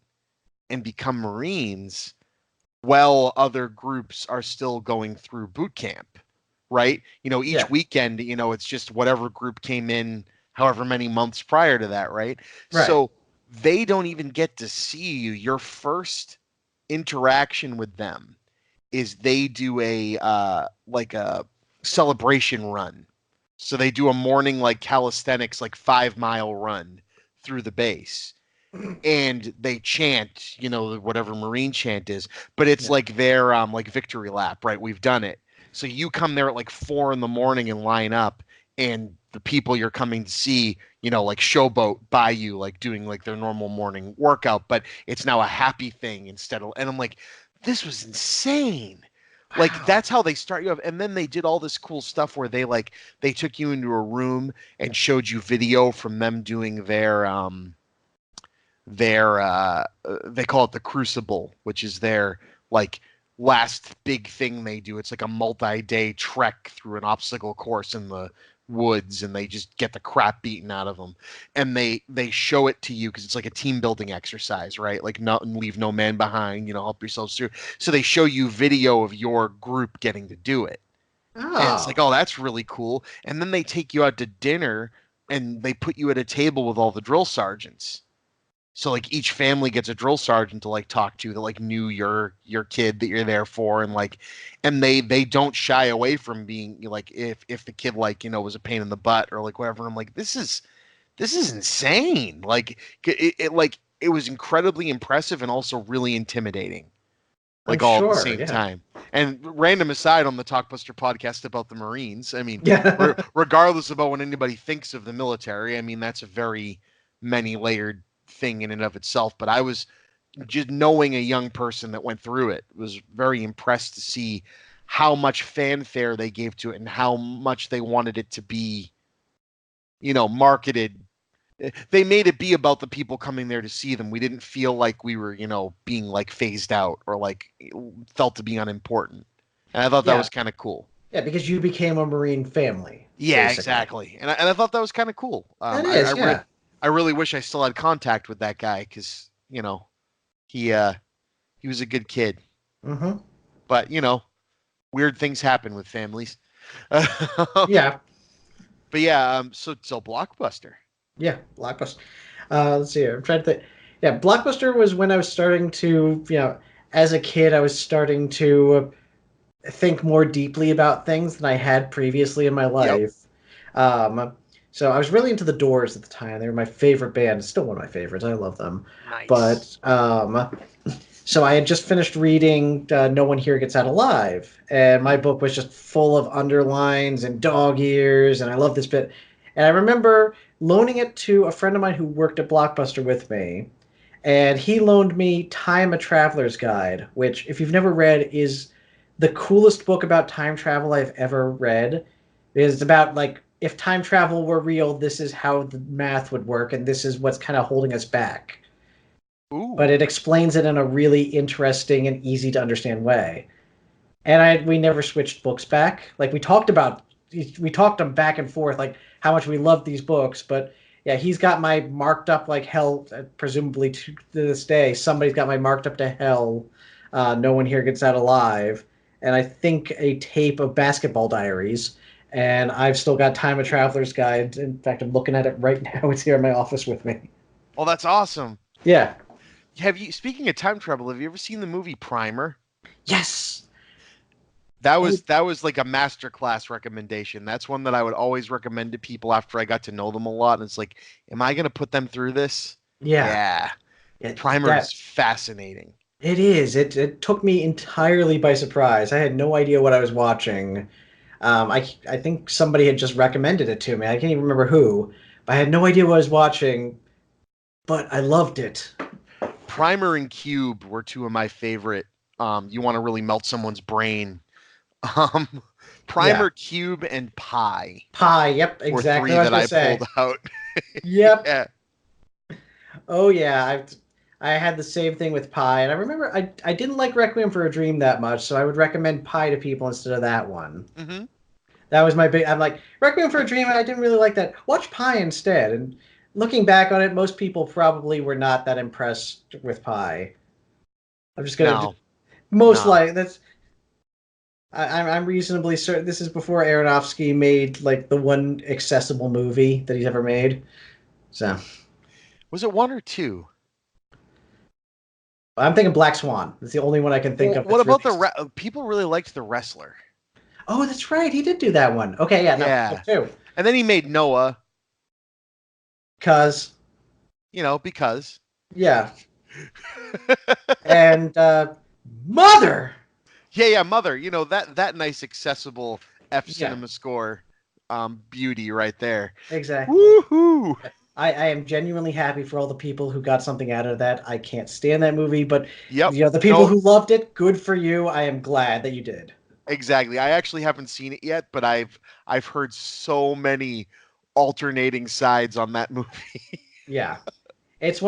and become Marines while other groups are still going through boot camp, right? Each weekend, it's just whatever group came in however many months prior to that, right? So they don't even get to see you. Your first interaction with them is they do a celebration run. So they do a morning calisthenics 5-mile run through the base. And they chant, whatever Marine chant is, but it's like their victory lap, right? We've done it. So you come there at 4 a.m. and line up, and the people you're coming to see, showboat by you, doing their normal morning workout, but it's now a happy thing instead of, and I'm like, this was insane. Wow. That's how they start you off. And then they did all this cool stuff where they took you into a room and showed you video from them doing their they call it the Crucible, which is their last big thing they do. It's a multi-day trek through an obstacle course in the woods, and they just get the crap beaten out of them, and they show it to you because it's a team building exercise, right? Not leave no man behind, help yourselves through. So they show you video of your group getting to do it. And it's oh, that's really cool. And then they take you out to dinner, and they put you at a table with all the drill sergeants. So each family gets a drill sergeant to talk to that knew your kid that you're there for, and they don't shy away from being if the kid was a pain in the butt or whatever. And I'm like, this is insane. It was incredibly impressive and also really intimidating. All at the same time. And random aside on the Talkbuster podcast about the Marines, I mean, regardless about what anybody thinks of the military, I mean, that's a very many-layered thing in and of itself. But I was just knowing a young person that went through it, was very impressed to see how much fanfare they gave to it and how much they wanted it to be, marketed. They made it be about the people coming there to see them. We didn't feel like we were, being phased out or felt to be unimportant. And I thought that was kind of cool. Yeah, because you became a Marine family. Yeah, basically. Exactly. And I thought that was kind of cool. I really wish I still had contact with that guy because, he was a good kid. Mm-hmm. But, weird things happen with families. Yeah. But yeah, so Blockbuster. Yeah, Blockbuster. Let's see here. I'm trying to think. Yeah, Blockbuster was when I was starting to, as a kid, I was starting to think more deeply about things than I had previously in my Yep. life. Um, so I was really into the Doors at the time. They were my favorite band. Still one of my favorites. I love them. Nice. But so I had just finished reading No One Here Gets Out Alive, and my book was just full of underlines and dog ears, and I love this bit. And I remember loaning it to a friend of mine who worked at Blockbuster with me, and he loaned me Time a Traveler's Guide, which, if you've never read, is the coolest book about time travel I've ever read. It's about, like, if time travel were real, this is how the math would work, and this is what's kind of holding us back. Ooh. But it explains it in a really interesting and easy to understand way. And we never switched books back. Like, we talked them back and forth, like how much we loved these books. But yeah, he's got my marked up like hell. Presumably to this day, somebody's got my marked up to hell. No One Here Gets Out Alive, and I think a tape of Basketball Diaries. And I've still got Time a Traveler's Guide. In fact, I'm looking at it right now. It's here in my office with me. Oh, that's awesome. Yeah. Speaking of time travel, have you ever seen the movie Primer? Yes. That was like a masterclass recommendation. That's one that I would always recommend to people after I got to know them a lot. And it's like, am I going to put them through this? Yeah. Primer is fascinating. It is. It took me entirely by surprise. I had no idea what I was watching. I think somebody had just recommended it to me. I can't even remember who. But I had no idea what I was watching, but I loved it. Primer and Cube were two of my favorite. You want to really melt someone's brain. Primer, Cube, and Pi. Pi, yep, exactly. Were three that I pulled out. Yep. Yeah. Oh yeah, I had the same thing with Pi, and I remember I didn't like Requiem for a Dream that much, so I would recommend Pi to people instead of that one. Mm-hmm. That was my big. I'm like, Requiem for a Dream, and I didn't really like that. Watch Pi instead. And looking back on it, most people probably were not that impressed with Pi. I'm just gonna like that's. I'm reasonably certain this is before Aronofsky made like the one accessible movie that he's ever made. So, was it 1 or 2? I'm thinking Black Swan. It's the only one I can think of. What about people really liked The Wrestler? Oh, that's right. He did do that one. Okay, yeah, no, too. And then he made Noah. Because. Because. Yeah. And Mother. Yeah, Mother. That nice accessible cinema score, beauty right there. Exactly. Woohoo! I am genuinely happy for all the people who got something out of that. I can't stand that movie, but the people who loved it, good for you. I am glad that you did. Exactly. I actually haven't seen it yet, but I've heard so many alternating sides on that movie. Yeah. It's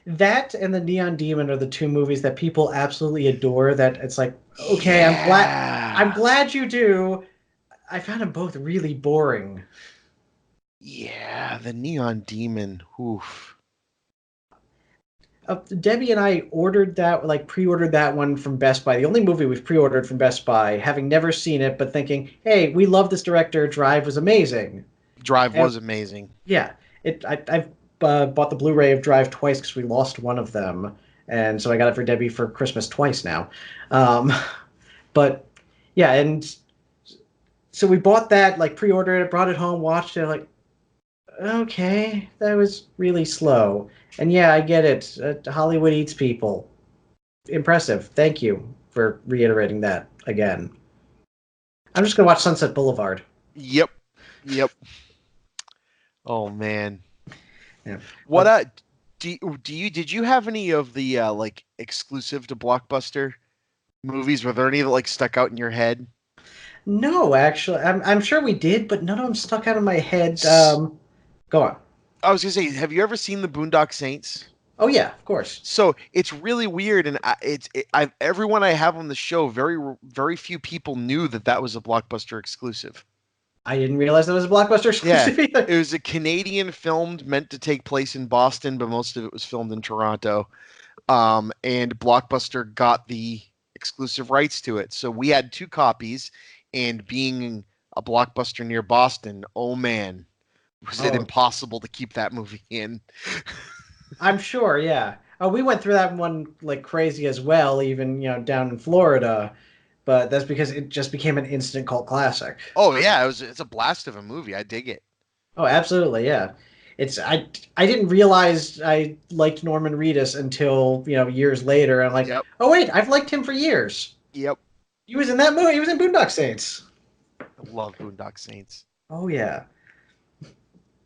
that and The Neon Demon are the two movies that people absolutely adore. That it's like, okay, I'm glad you do. I found them both really boring. Yeah, The Neon Demon. Oof. Debbie and I ordered that, like pre-ordered that one from Best Buy. The only movie we've pre-ordered from Best Buy, having never seen it, but thinking, hey, we love this director. Drive was amazing. Drive was amazing. Yeah. I've bought the Blu-ray of Drive twice because we lost one of them, and so I got it for Debbie for Christmas twice now. But yeah, and so we bought that, like pre-ordered it, brought it home, watched it, like, okay, that was really slow. And yeah, I get it. Hollywood eats people. Impressive. Thank you for reiterating that again. I'm just gonna watch Sunset Boulevard. Yep. Oh man. Yeah. What did you have any of the like exclusive to Blockbuster movies? Were there any that like stuck out in your head? No, actually, I'm sure we did, but none of them stuck out of my head. Go on. I was gonna say, have you ever seen the Boondock Saints? Oh yeah, of course. So it's really weird, and everyone I have on the show, very few people knew that was a Blockbuster exclusive. I didn't realize that was a Blockbuster exclusive either. It was a Canadian film meant to take place in Boston, but most of it was filmed in Toronto. And Blockbuster got the exclusive rights to it. So we had 2 copies, and being a Blockbuster near Boston, oh man, was it impossible to keep that movie in. I'm sure, yeah. Oh, we went through that one like crazy as well, even down in Florida. But that's because it just became an instant cult classic. Oh yeah, it's a blast of a movie. I dig it. Oh, absolutely, yeah. It's I didn't realize I liked Norman Reedus until years later. I'm like, Yep. oh wait, I've liked him for years. Yep. He was in that movie. He was in Boondock Saints. I love Boondock Saints. Oh yeah.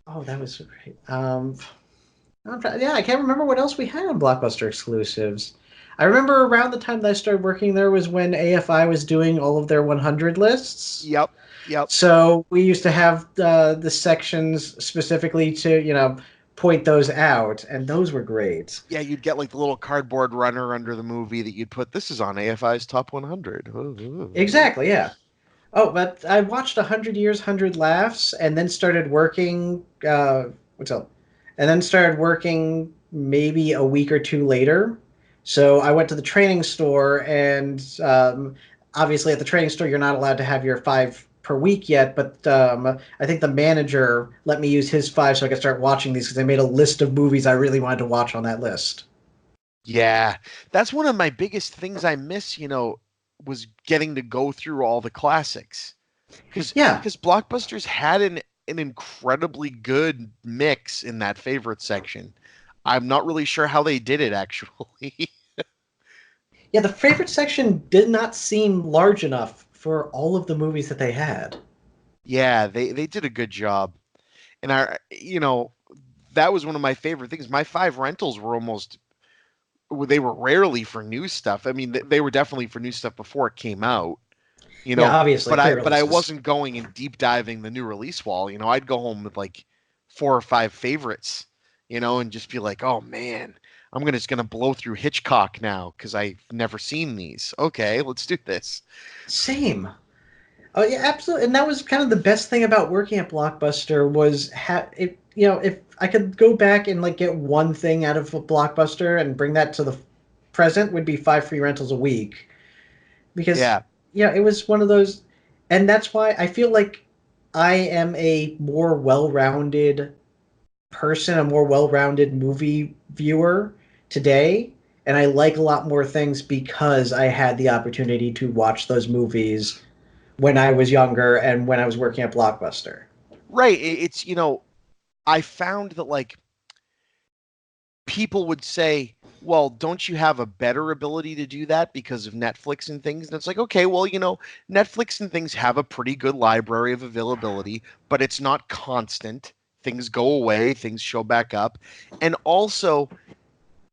Oh, that was great. Yeah, I can't remember what else we had on Blockbuster exclusives. I remember around the time that I started working there was when AFI was doing all of their 100 lists. Yep. Yep. So we used to have the sections specifically to, point those out, and those were great. Yeah, you'd get like the little cardboard runner under the movie that you'd put. This is on AFI's top 100. Ooh. Exactly, yeah. Oh, but I watched 100 Years, 100 Laughs, and then started working. What's up? And then started working maybe a week or two later. So I went to the training store, and obviously at the training store, you're not allowed to have your 5 per week yet. But I think the manager let me use his 5 so I could start watching these because I made a list of movies I really wanted to watch on that list. Yeah, that's one of my biggest things I miss, was getting to go through all the classics. Because Yeah. Blockbusters had an incredibly good mix in that favorite section. I'm not really sure how they did it, actually. Yeah, the favorite section did not seem large enough for all of the movies that they had. Yeah, they did a good job. And that was one of my favorite things. My 5 rentals were they were rarely for new stuff. I mean, they were definitely for new stuff before it came out, Yeah, obviously, but I pre-releases. wasn't going and deep diving the new release wall. I'd go home with like 4 or 5 favorites, and just be like, oh man, I'm just gonna blow through Hitchcock now because I've never seen these. Okay, let's do this. Same. Oh yeah, absolutely. And that was kind of the best thing about working at Blockbuster was if I could go back and like get one thing out of a Blockbuster and bring that to the present would be 5 free rentals a week. Because Yeah. it was one of those, and that's why I feel like I am a more well-rounded person, a more well-rounded movie viewer today, and I like a lot more things because I had the opportunity to watch those movies when I was younger and when I was working at Blockbuster. Right. It's, I found that like people would say, well, don't you have a better ability to do that because of Netflix and things? And it's like, okay, well, Netflix and things have a pretty good library of availability, but it's not constant. Things go away, things show back up. And also,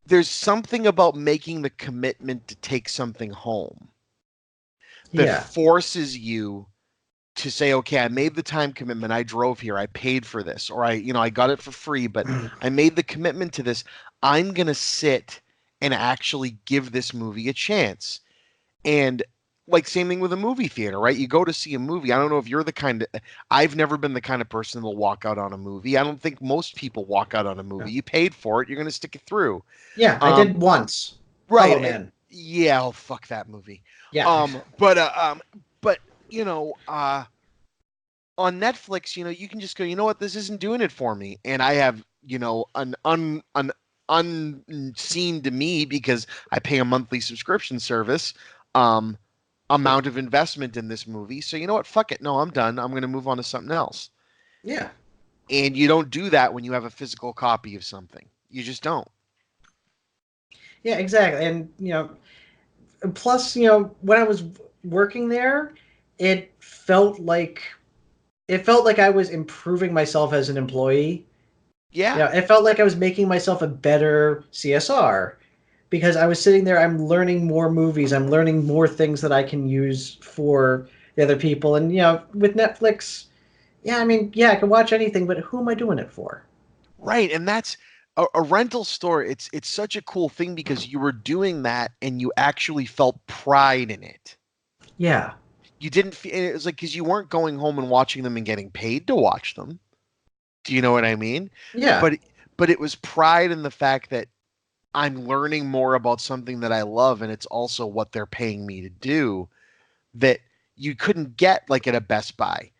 there's something about making the commitment to take something home that Yeah. forces you to say, okay, I made the time commitment. I drove here. I paid for this, or I got it for free, but I made the commitment to this. I'm going to sit and actually give this movie a chance. And like same thing with a movie theater, right? You go to see a movie. I don't know if you're the kind of, I've never been the kind of person that'll walk out on a movie. I don't think most people walk out on a movie. You paid for it. You're going to stick it through. Yeah, I did once. Right. Hollow Man. Yeah. Oh, fuck that movie. Yeah. But on Netflix, you can just go, you know what, this isn't doing it for me. And I have, an unseen to me because I pay a monthly subscription service, amount of investment in this movie. So you know what? Fuck it. No, I'm done. I'm going to move on to something else. Yeah. And you don't do that when you have a physical copy of something. You just don't. Yeah, exactly. And, plus, when I was working there, it felt like I was improving myself as an employee. Yeah. It felt like I was making myself a better CSR because I was sitting there, I'm learning more movies, I'm learning more things that I can use for the other people. And, with Netflix, yeah, I mean, yeah, I can watch anything, but who am I doing it for? Right. And that's a rental store. It's such a cool thing because you were doing that and you actually felt pride in it. Yeah. You didn't feel it was like because you weren't going home and watching them and getting paid to watch them. Do you know what I mean? Yeah. But it was pride in the fact that I'm learning more about something that I love, and it's also what they're paying me to do that you couldn't get like at a Best Buy.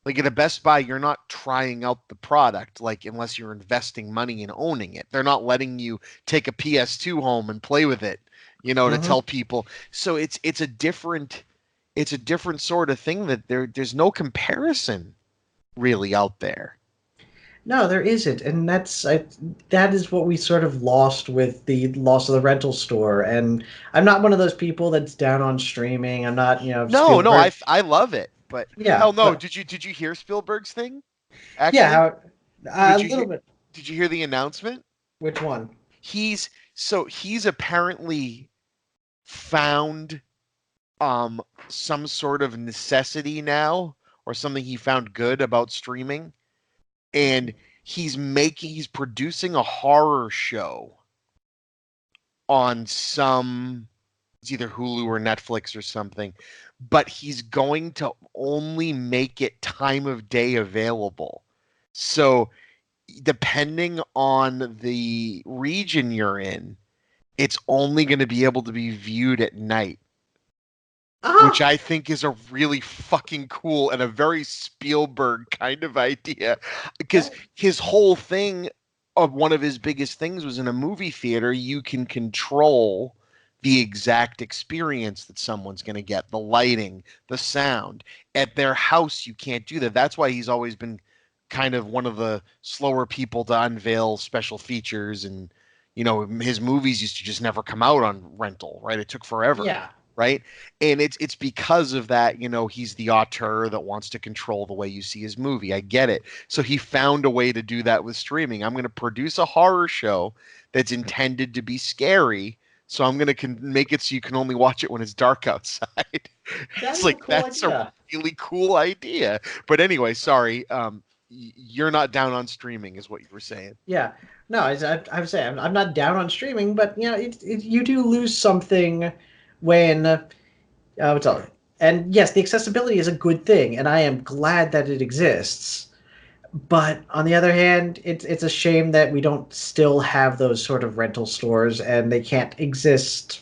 Like at a Best Buy, you're not trying out the product, like unless you're investing money in owning it. They're not letting you take a PS2 home and play with it, to Mm-hmm. tell people. So it's a different sort of thing that there's no comparison really out there. No, there isn't, and that is what we sort of lost with the loss of the rental store. And I'm not one of those people that's down on streaming. I'm not, No, no, I Spielberg. I love it, but Yeah, hell no. but Did you hear Spielberg's thing? yeah, Actually, a did you hear little bit. did you hear the announcement? Which one? He's apparently found um some sort of necessity now, or something he found good about streaming, and he's producing a horror show on some, it's either Hulu or Netflix or something, but he's going to only make it time of day available. So depending on the region you're in, it's only going to be able to be viewed at night, which Uh-huh. I think is a really fucking cool and a very Spielberg kind of idea. Because his whole thing, of one of his biggest things, was in a movie theater, you can control the exact experience that someone's going to get, the lighting, the sound. At their house, you can't do that. That's why he's always been kind of one of the slower people to unveil special features. And, his movies used to just never come out on rental, right? It took forever. Yeah. Right. And it's because of that, he's the auteur that wants to control the way you see his movie. I get it. So he found a way to do that with streaming. I'm going to produce a horror show that's intended to be scary. So I'm going to make it so you can only watch it when it's dark outside. That It's is a like, cool that's a idea. really cool idea. But anyway, sorry. You're not down on streaming, is what you were saying. Yeah. No, I would say I'm not down on streaming, but you do lose something when what's all. And yes, the accessibility is a good thing, and I am glad that it exists. But on the other hand, it's a shame that we don't still have those sort of rental stores, and they can't exist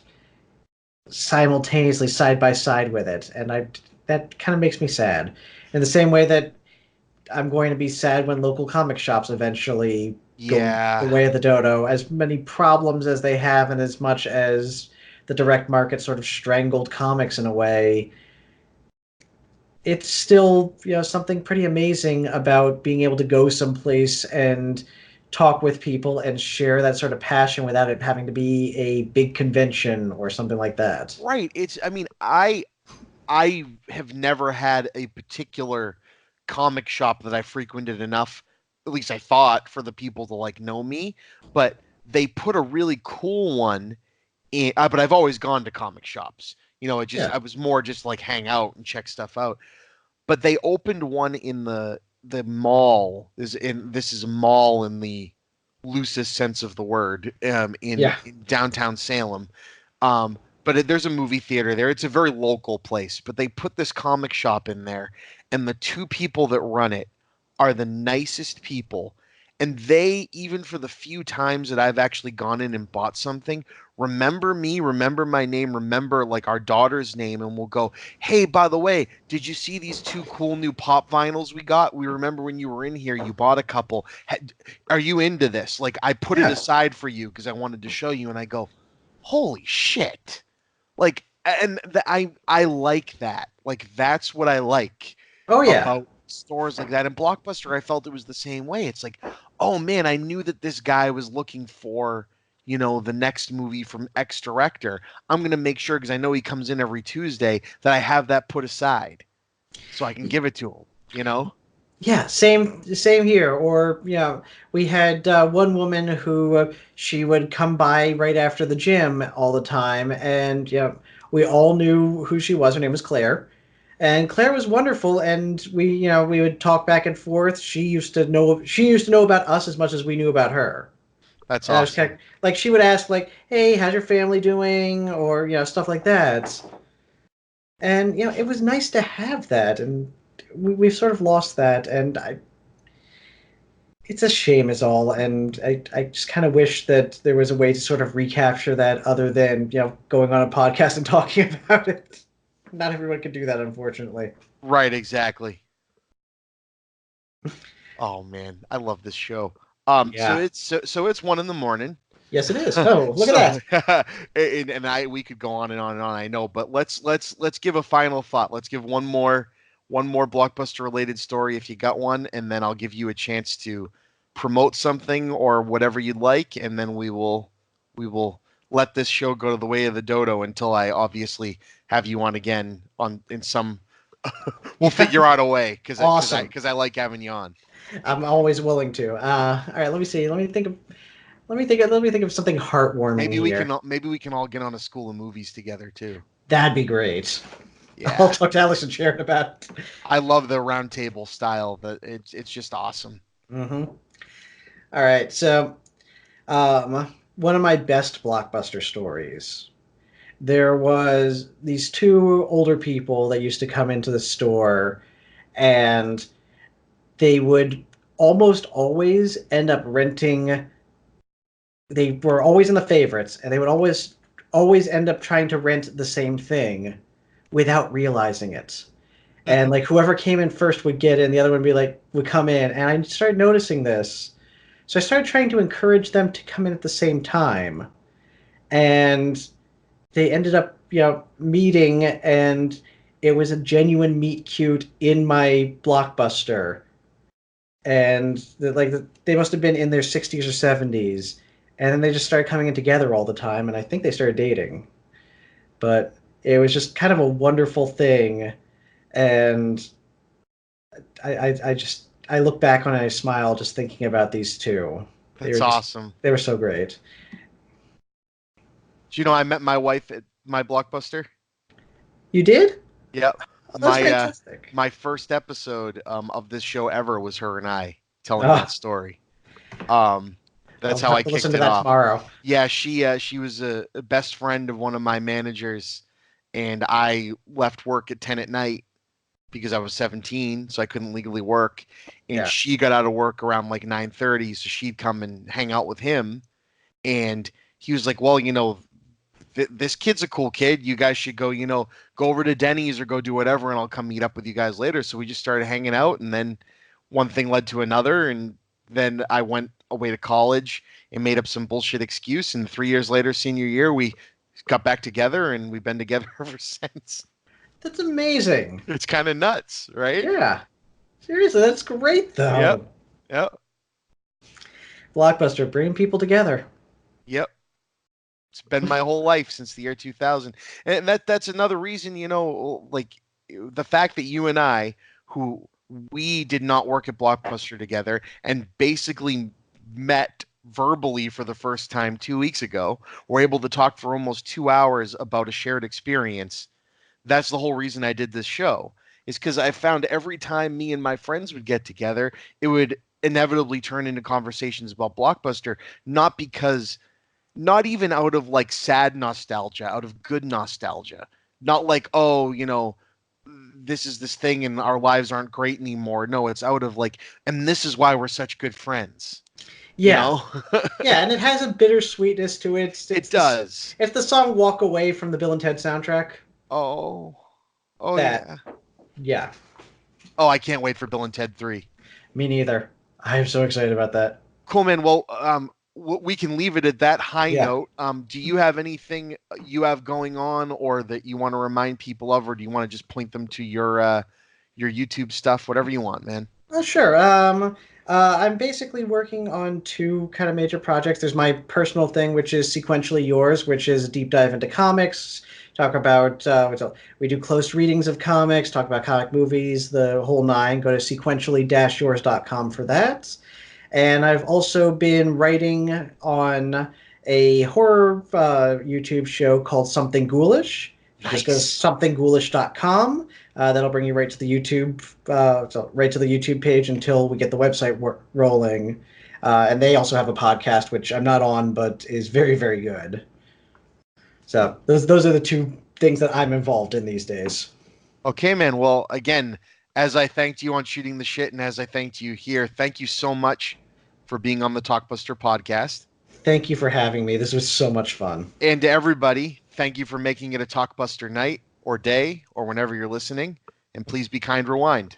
simultaneously side by side with it. And that kind of makes me sad. In the same way that I'm going to be sad when local comic shops eventually go the Yeah. way of the dodo. As many problems as they have, and as much as the direct market sort of strangled comics in a way, it's still something pretty amazing about being able to go someplace and talk with people and share that sort of passion without it having to be a big convention or something like that. Right. I mean, I have never had a particular comic shop that I frequented enough, at least I thought, for the people to like know me. But they put a really cool one in. But I've always gone to comic shops. Yeah. I was more just like hang out and check stuff out. But they opened one in the mall. This is a mall in the loosest sense of the word, Yeah. in downtown Salem. There's a movie theater there. It's a very local place, but they put this comic shop in there, and the two people that run it are the nicest people. And they, even for the few times that I've actually gone in and bought something, remember me, remember my name, remember like our daughter's name, and we'll go, "Hey, by the way, did you see these two cool new pop vinyls we got? We remember when you were in here, you bought a couple. Are you into this? Like, I put it Yeah. aside for you because I wanted to show you." And I go, "Holy shit." Like, and I like that. Like, that's what I like Oh yeah. about stores like that. And Blockbuster, I felt it was the same way. It's like, oh man, I knew that this guy was looking for, the next movie from X director. I'm gonna make sure, because I know he comes in every Tuesday, that I have that put aside so I can give it to him. Yeah, same here. Or we had one woman who she would come by right after the gym all the time, and we all knew who she was. Her name was Claire, and Claire was wonderful. And we would talk back and forth. She used to know about us as much as we knew about her. That's And I was kind awesome. of like, she would ask like, "Hey, how's your family doing?" or stuff like that. And it was nice to have that, and we've sort of lost that, and it's a shame is all. And I just kind of wish that there was a way to sort of recapture that other than going on a podcast and talking about it. Not everyone can do that, unfortunately. Right, exactly. Oh man, I love this show. So Yeah. it's 1 a.m. Yes, it is. Oh, look at So that. and we could go on and on and on. I know, but let's give a final thought. Let's give one more blockbuster related story if you got one, and then I'll give you a chance to promote something or whatever you'd like, and then we will let this show go to the way of the dodo until I obviously have you on again on in some. We'll figure out a way Awesome. because I like having you on. I'm always willing to. All right, let me see. Let me think of something heartwarming here. Maybe we can all get on a school of movies together too. That'd be great. I'll Yeah, talk to Alex and Sharon about it. I love the round table style. That it's just awesome. Mm-hmm. All right, so one of my best blockbuster stories. There was these two older people that used to come into the store, and they would almost always end up renting. They were always in the favorites, and they would always end up trying to rent the same thing without realizing it. And like whoever came in first would get in, the other one would come in, and I started noticing this. So I started trying to encourage them to come in at the same time. And they ended up, meeting, and it was a genuine meet cute in my Blockbuster. And they must have been in their 60s or 70s, and then they just started coming in together all the time, and I think they started dating. But it was just kind of a wonderful thing, and I look back on it and I smile just thinking about these two. That's awesome. They were so great. Do you know I met my wife at my Blockbuster? You did? Yep. Oh, that's fantastic. My first episode of this show ever was her and I telling Ah. that story. That's I'll how have I to kicked listen to it that off. tomorrow. Yeah, she was a best friend of one of my managers, and I left work at 10 at night because I was 17, so I couldn't legally work. And Yeah. she got out of work around like 9:30, so she'd come and hang out with him. And he was like, "Well, this kid's a cool kid. You guys should go over to Denny's or go do whatever, and I'll come meet up with you guys later." So we just started hanging out, and then one thing led to another, and then I went away to college and made up some bullshit excuse. And 3 years later, senior year, we got back together, and we've been together ever since. That's amazing. It's kind of nuts, right? Yeah. Seriously, that's great, though. Yep. Yep. Blockbuster, bringing people together. Yep. It's been my whole life since the year 2000. And that's another reason, like the fact that you and I, who we did not work at Blockbuster together and basically met verbally for the first time 2 weeks ago, were able to talk for almost 2 hours about a shared experience. That's the whole reason I did this show, is because I found every time me and my friends would get together, it would inevitably turn into conversations about Blockbuster, not even out of like sad nostalgia, out of good nostalgia. Not like, oh, this is this thing and our lives aren't great anymore. No, it's out of like, and this is why we're such good friends. Yeah. Yeah, and it has a bittersweetness to it. It does. It's the song Walk Away from the Bill and Ted soundtrack. Oh, yeah. Yeah. Oh, I can't wait for Bill and Ted 3. Me neither. I am so excited about that. Cool, man. Well, we can leave it at that high note. Do you have anything you have going on or that you want to remind people of, or do you want to just point them to your YouTube stuff, whatever you want, man? Sure. I'm basically working on two kind of major projects. There's my personal thing, which is Sequentially Yours, which is a deep dive into comics. Talk about, we do close readings of comics, talk about comic movies, the whole nine. Go to sequentially-yours.com for that. And I've also been writing on a horror YouTube show called Something Ghoulish. Nice. Just go to somethingghoulish.com. That'll bring you right to the YouTube page until we get the website rolling. And they also have a podcast, which I'm not on, but is very, very good. So those are the two things that I'm involved in these days. Okay, man. Well, again, as I thanked you on Shooting the Shit and as I thanked you here, thank you so much for being on the Talkbuster podcast. Thank you for having me. This was so much fun. And to everybody, thank you for making it a Talkbuster night or day or whenever you're listening. And please be kind, rewind.